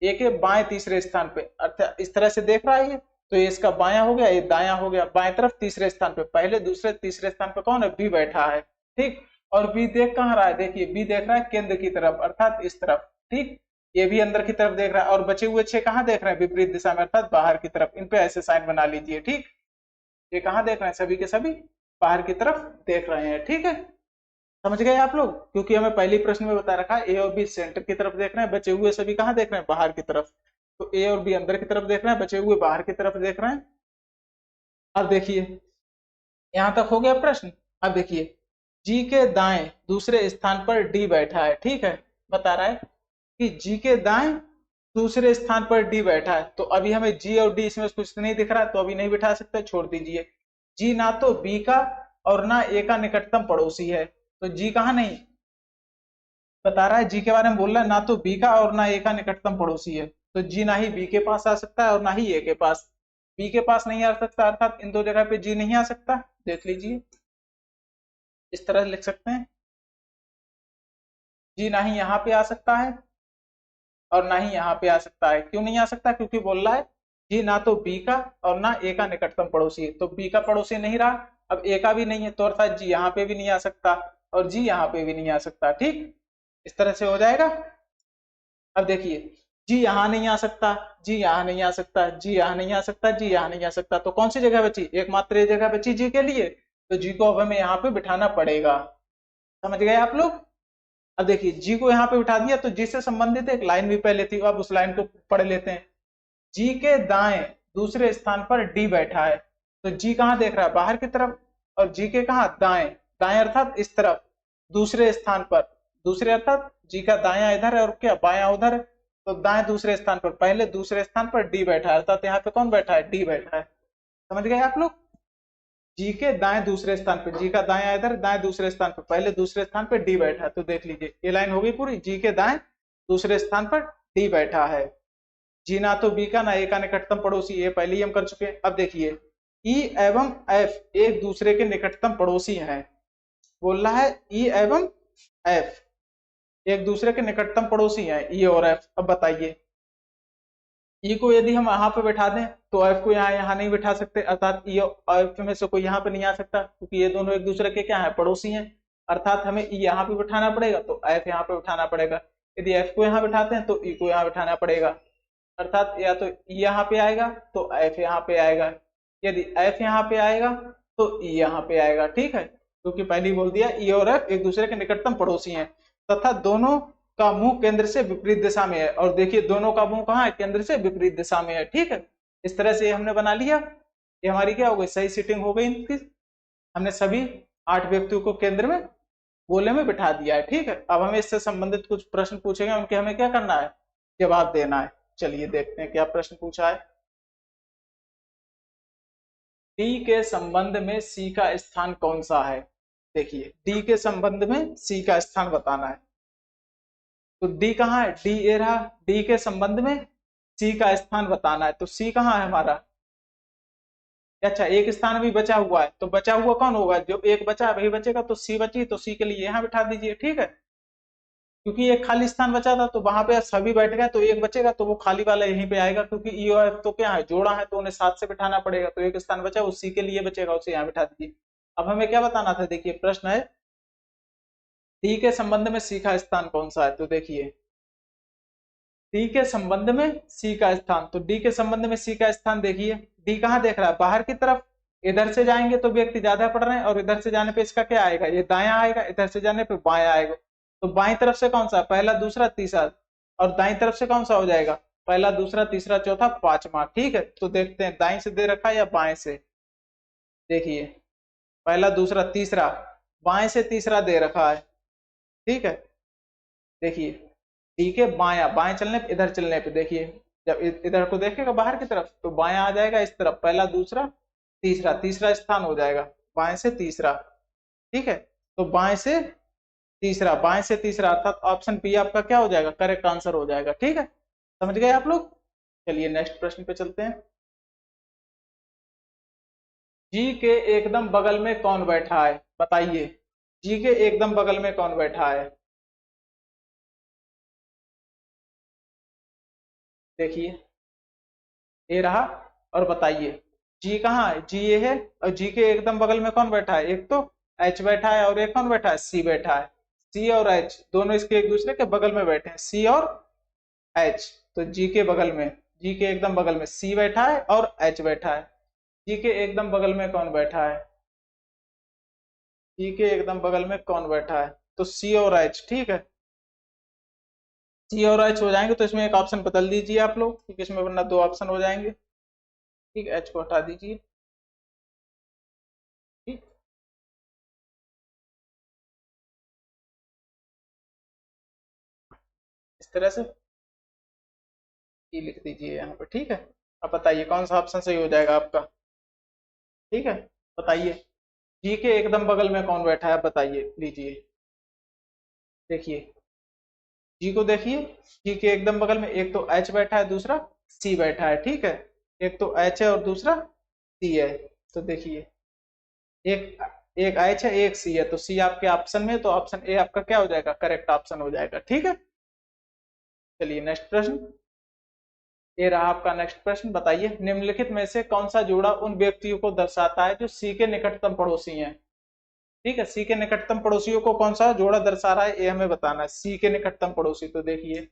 ए के बाएं तीसरे स्थान पे, अर्थात इस तरह से देख रहा है ये, तो ये इसका बायां हो गया, ये दायां हो गया। बाएं तरफ तीसरे स्थान पे, पहले दूसरे तीसरे स्थान पे कौन है, बी बैठा है। ठीक, और बी देख कहाँ रहा है, देखिए बी देख रहा है केंद्र की तरफ अर्थात इस तरफ। ठीक, ये भी अंदर की तरफ देख रहा है, और बचे हुए 6 कहाँ देख रहे हैं, विपरीत दिशा में अर्थात बाहर की तरफ। इन पे ऐसे साइन बना लीजिए। ठीक, ये कहाँ देख रहे हैं, सभी के सभी बाहर की तरफ देख रहे हैं। ठीक है, समझ गए आप लोग, क्योंकि हमें पहले प्रश्न में बता रखा है ए और बी सेंटर की तरफ देख रहे हैं, बचे हुए सभी कहाँ देख रहे हैं, बाहर की तरफ। तो ए और बी अंदर की तरफ देख रहे हैं, बचे हुए बाहर की तरफ देख रहे हैं। अब देखिए यहां तक हो गया प्रश्न। अब देखिए जी के दाएं दूसरे स्थान पर डी बैठा है। ठीक है, बता रहा है कि जी के दाएं दूसरे स्थान पर डी बैठा है, तो अभी हमें जी और डी इसमें कुछ नहीं दिख रहा है, तो अभी नहीं बिठा सकते, छोड़ दीजिए। जी ना तो बी का और ना ए का निकटतम पड़ोसी है, तो जी कहाँ नहीं, बता रहा है जी के बारे में बोल रहा है, ना तो बी का और ना ए का निकटतम पड़ोसी है, तो जी ना ही बी के पास आ सकता है और ना ही ए के पास। बी के पास नहीं आ सकता अर्थात इन दो जगह पे जी नहीं आ सकता, देख लीजिए इस तरह लिख सकते हैं, जी ना ही यहाँ पे आ सकता है और ना ही यहाँ पे आ सकता है। क्यों नहीं आ सकता, क्योंकि बोल रहा है जी ना तो बी का और ना ए का निकटतम पड़ोसी है, तो बी का पड़ोसी नहीं रहा, अब ए का भी नहीं है, तो अर्थात जी यहाँ पे भी नहीं आ सकता और जी यहाँ पे भी नहीं आ सकता। ठीक, इस तरह से हो जाएगा। अब देखिए जी यहाँ नहीं आ सकता, जी यहाँ नहीं आ सकता, जी यहाँ नहीं आ सकता, जी यहाँ नहीं आ सकता, तो कौन सी जगह बची, एकमात्र ये जगह बची जी के लिए, तो जी को अब हमें यहाँ पे बिठाना पड़ेगा। समझ गए आप लोग। अब देखिए जी को यहाँ पे बिठा दिया, तो जी से संबंधित एक लाइन भी पहले थी, अब उस लाइन को पढ़ लेते हैं। जी के दाएं दूसरे स्थान पर डी बैठा है, तो जी कहाँ देख रहा है, बाहर की तरफ, और जी के कहाँ, दाएं, दाएं अर्थात इस तरफ दूसरे स्थान पर, दूसरे अर्थात जी का दाया इधर है और क्या बाया उधर है, तो दाएं दूसरे स्थान पर, पहले दूसरे स्थान पर डी बैठा है, अर्थात यहाँ पे कौन बैठा है, डी बैठा है। समझ गए आप लोग, जी के दाएं दूसरे स्थान पे, जी का दाया इधर, दाएं दूसरे स्थान पे, पहले दूसरे स्थान पे डी बैठा है, तो देख लीजिए ये लाइन होगी पूरी, जी के दाएं दूसरे स्थान पर डी बैठा है। जी ना तो बी का ना ए का निकटतम पड़ोसी, ये पहले ही हम कर चुके हैं। अब देखिए ई एवं एफ एक दूसरे के निकटतम पड़ोसी हैं, बोल रहा है ई एवं एफ एक दूसरे के निकटतम पड़ोसी हैं, ई और एफ। अब बताइए ई को यदि हम यहाँ पे बैठा दें तो एफ को यहाँ नहीं बैठा सकते, अर्थात ई और एफ में से कोई यहाँ पे नहीं आ सकता, क्योंकि ये दोनों एक दूसरे के क्या है, पड़ोसी हैं, अर्थात हमें ई यहाँ पे बैठाना पड़ेगा तो एफ यहाँ पे बैठाना पड़ेगा। यदि एफ को यहाँ बैठाते हैं तो ई को यहाँ बैठाना पड़ेगा, अर्थात या तो ई यहाँ पे आएगा तो एफ यहाँ पे आएगा, यदि एफ यहाँ पे आएगा तो ई यहाँ पे आएगा। ठीक है, क्योंकि पहले ही बोल दिया ई और एफ एक दूसरे के निकटतम पड़ोसी हैं तथा दोनों का मुंह केंद्र से विपरीत दिशा में है, और देखिए दोनों का मुंह कहाँ है, केंद्र से विपरीत दिशा में है। ठीक है, इस तरह से हमने बना लिया, ये हमारी क्या हो गई, सही सीटिंग हो गई इनकी, हमने सभी 8 व्यक्तियों को केंद्र में गोले में बिठा दिया है। ठीक है, अब हमें इससे संबंधित कुछ प्रश्न पूछेंगे, उनके हमें क्या करना है, जवाब देना है। चलिए देखते हैं क्या प्रश्न पूछा है। डी के संबंध में सी का स्थान कौन सा है, देखिए डी के संबंध में सी का स्थान बताना है, तो डी कहाँ है, डी ए रहा, डी के संबंध में सी का स्थान बताना है, तो सी कहाँ है हमारा, अच्छा एक स्थान भी बचा हुआ है, तो बचा हुआ कौन होगा, जो एक बचा है वही बचेगा, तो सी बची, तो सी के लिए यहाँ बिठा दीजिए, ठीक है। क्योंकि एक खाली स्थान बचा था तो वहां पे सभी बैठ गए, तो एक बचेगा तो वो खाली वाला यहीं पे आएगा, क्योंकि ई और एफ तो क्या है, जोड़ा है, तो उन्हें साथ से बिठाना पड़ेगा, तो एक स्थान बचा उसी के लिए बचेगा, उसे यहाँ बिठा दीजिए। अब हमें क्या बताना था, देखिए प्रश्न है डी के संबंध में सी का स्थान कौन सा है, तो देखिए डी के संबंध में सी का स्थान, तो डी के संबंध में सी का स्थान देखिए, डी कहाँ देख रहा है, बाहर की तरफ। इधर से जाएंगे तो व्यक्ति ज्यादा पढ़ रहे हैं, और इधर से जाने पे इसका क्या आएगा, ये दायां आएगा, इधर से जाने पे बायां आएगा। तो बाई तरफ से कौन सा, पहला दूसरा तीसरा, और दाई तरफ से कौन सा हो जाएगा, पहला दूसरा तीसरा चौथा पांचवा, ठीक है। तो देखते हैं दाई से दे रखा है या बाएं से, देखिए पहला दूसरा तीसरा, बाएं से तीसरा दे रखा है, ठीक है। देखिए डी के बाया, बाएं चलने पे, इधर चलने पे, देखिए जब इधर को देखेगा बाहर की तरफ तो बाया आ जाएगा इस तरफ, पहला दूसरा तीसरा, तीसरा स्थान हो जाएगा बाएं से तीसरा, ठीक है। तो बाएं से तीसरा, बाएं से तीसरा अर्थात ऑप्शन बी आपका क्या हो जाएगा, करेक्ट आंसर हो जाएगा, ठीक है। समझ गए आप लोग। चलिए नेक्स्ट प्रश्न पे चलते हैं। जी के एकदम बगल में कौन बैठा है, बताइए जी के एकदम बगल में कौन बैठा है, देखिए ये रहा, और बताइए जी कहाँ है, जी ये है, और जी के एकदम बगल में कौन बैठा है, एक तो एच बैठा है, और एक कौन बैठा है, सी बैठा है। सी और एच दोनों इसके एक दूसरे के बगल में बैठे हैं, सी और एच। तो जी के बगल में, जी के एकदम बगल में सी बैठा है और एच बैठा है। जी के एकदम बगल में कौन बैठा है, जी के एकदम बगल में कौन बैठा है, तो सी और एच, ठीक है। सी और एच हो जाएंगे तो इसमें एक ऑप्शन बदल दीजिए आप लोग, क्योंकि इसमें वरना दो ऑप्शन हो जाएंगे, ठीक है। एच को हटा दीजिए, ठीक, इस तरह से ई लिख दीजिए यहाँ पे, ठीक है। अब बताइए कौन सा ऑप्शन सही हो जाएगा आपका, ठीक है। बताइए जी के एकदम बगल में कौन बैठा है, बताइए लीजिए, देखिए जी को देखिए, जी के एकदम बगल में एक तो एच बैठा है, दूसरा सी बैठा है, ठीक है। एक तो एच है और दूसरा सी है, तो देखिए एक एक एच है एक सी है, तो सी आपके ऑप्शन में, तो ऑप्शन ए आपका क्या हो जाएगा, करेक्ट ऑप्शन हो जाएगा, ठीक है। चलिए नेक्स्ट प्रश्न, ये रहा आपका नेक्स्ट प्रश्न। बताइए निम्नलिखित में से कौन सा जोड़ा उन व्यक्तियों को दर्शाता है जो सी के निकटतम पड़ोसी हैं, ठीक है। सी के निकटतम पड़ोसियों को कौन सा जोड़ा दर्शा रहा है, ये हमें बताना है, सी के निकटतम पड़ोसी। तो देखिए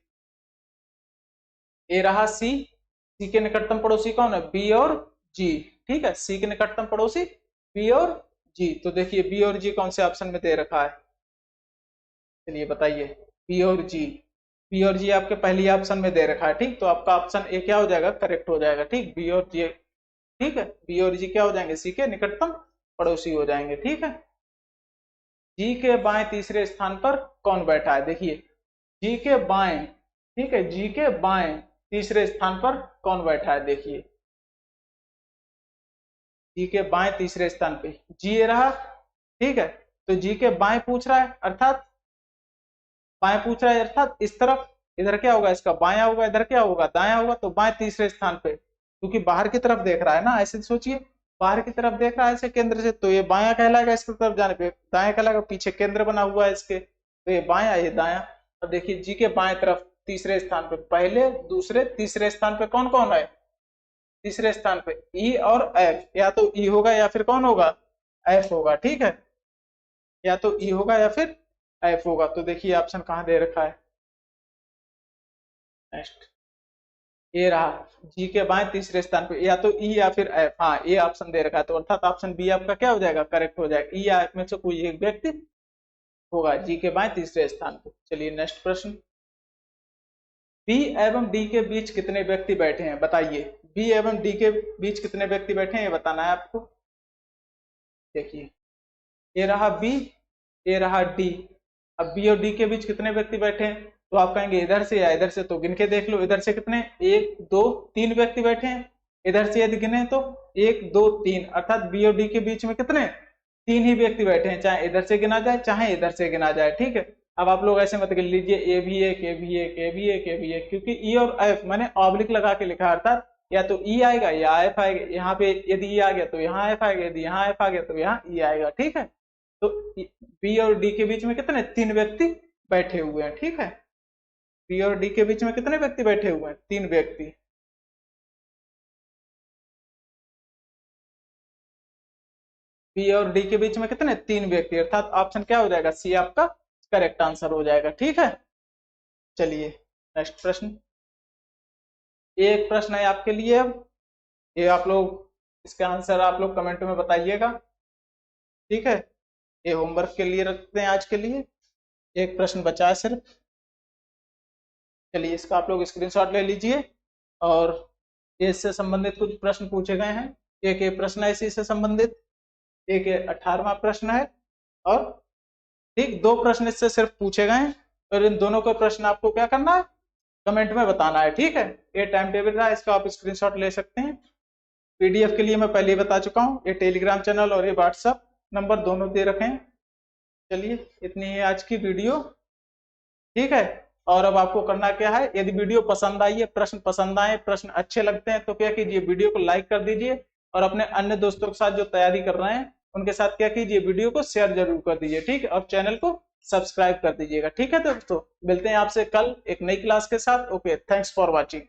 ये रहा सी, सी के निकटतम पड़ोसी कौन है, बी और जी, ठीक है। सी के निकटतम पड़ोसी बी और जी, तो देखिए बी और जी कौन से ऑप्शन में दे रखा है, चलिए बताइए। बी और जी, बी और जी आपके पहली ऑप्शन में दे रखा है, ठीक। तो आपका ऑप्शन ए क्या हो जाएगा, करेक्ट हो जाएगा, ठीक। बी और जी, ठीक है, बी और जी क्या हो जाएंगे, सी के निकटतम पड़ोसी हो जाएंगे, ठीक है। जी के बाएं तीसरे स्थान पर कौन बैठा है, देखिए जी के बाएं, ठीक है, जी के बाएं तीसरे स्थान पर कौन बैठा है, देखिए जी के बाएं तीसरे स्थान पे जी ये रहा, ठीक है। तो जी के बाएं पूछ रहा है, अर्थात बाएं पूछ रहा है, अर्थात इस तरफ, इधर क्या होगा, इसका बाया होगा, इधर क्या होगा, दाया होगा, तो बाएं तीसरे स्थान पे, क्योंकि बाहर की तरफ देख रहा है ना, ऐसे सोचिए बाहर की तरफ देख रहा है ऐसे केंद्र से, तो ये बाया कहलाएगा, इसकी तरफ जाने पे दाया कहलाएगा, पीछे केंद्र बना हुआ है इसके, तो ये बाया ये दाया। अब देखिए जी के बाएं तरफ तीसरे स्थान पे, पहले दूसरे तीसरे स्थान पे कौन कौन है, तीसरे स्थान पे ई और एफ, या तो ई होगा या फिर कौन होगा, एफ होगा, ठीक है। या तो ई होगा या फिर एफ होगा, तो देखिए ऑप्शन कहाँ दे रखा है, नेक्स्ट ये रहा, जी के बाएं तीसरे स्थान पे या तो ई या फिर एफ, हाँ ये ऑप्शन दे रखा है, तो अर्थात ऑप्शन बी आपका क्या हो जाएगा, करेक्ट हो जाएगा, ई या एफ में से कोई एक व्यक्ति होगा जी के बाएं तीसरे स्थान पे। चलिए नेक्स्ट प्रश्न, बी एवं डी के बीच कितने व्यक्ति बैठे हैं, बताइए बी एवं डी के बीच कितने व्यक्ति बैठे हैं, ये बताना है आपको। देखिए ये रहा बी, ये रहा डी। अब बी और डी के बीच कितने व्यक्ति बैठे हैं, तो आप कहेंगे इधर से या इधर से, तो गिन के देख लो, इधर से कितने, एक दो तीन व्यक्ति बैठे हैं, इधर से यदि गिने तो एक दो तीन, अर्थात बी और डी के बीच में कितने, तीन ही व्यक्ति बैठे हैं, चाहे इधर से गिना जाए चाहे इधर से गिना जाए, ठीक है। अब आप लोग ऐसे मत गिन लीजिए ए भी एक, ए भी एक, ए भी एक, ए भी एक, क्योंकि ई और एफ मैंने ऑब्लिक लगा के लिखा, अर्थात या तो ई आएगा या एफ आएगा। यहाँ पे यदि ई आ गया तो यहाँ एफ आएगा, यदि यहाँ एफ आ गया तो यहाँ ई आएगा। ठीक है, तो बी और डी के बीच में कितने 3 व्यक्ति बैठे हुए हैं। ठीक है, बी और डी के बीच में कितने व्यक्ति बैठे हुए हैं, 3 व्यक्ति। बी और डी के बीच में कितने 3 व्यक्ति, अर्थात ऑप्शन क्या हो जाएगा, सी आपका करेक्ट आंसर हो जाएगा। ठीक है, चलिए नेक्स्ट प्रश्न। एक प्रश्न है आपके लिए अब, ये आप लोग इसका आंसर आप लोग कमेंट में बताइएगा। ठीक है, ये होमवर्क के लिए रखते हैं आज के लिए। एक प्रश्न बचा है सिर्फ। चलिए इसका आप लोग स्क्रीनशॉट ले लीजिए, और इससे संबंधित कुछ प्रश्न पूछे गए हैं। एक ये प्रश्न है इसी से संबंधित, एक 18वां प्रश्न है, और ठीक 2 प्रश्न इससे सिर्फ पूछे गए हैं, और इन दोनों के प्रश्न आपको क्या करना है, कमेंट में बताना है। ठीक है, ये टाइम टेबल रहा, इसका आप स्क्रीनशॉट ले सकते हैं। पीडीएफ के लिए मैं पहले ही बता चुका हूँ, ये टेलीग्राम चैनल और ये व्हाट्सएप नंबर दोनों दे रखे हैं। चलिए इतनी है आज की वीडियो। ठीक है, और अब आपको करना क्या है, यदि वीडियो पसंद आई है, प्रश्न पसंद आए, प्रश्न अच्छे लगते हैं, तो क्या कीजिए, वीडियो को लाइक कर दीजिए, और अपने अन्य दोस्तों के साथ जो तैयारी कर रहे हैं उनके साथ क्या कीजिए, वीडियो को शेयर जरूर कर दीजिए। ठीक है, और चैनल को सब्सक्राइब कर दीजिएगा। ठीक है दोस्तों, मिलते हैं आपसे कल एक नई क्लास के साथ। Okay, thanks for watching.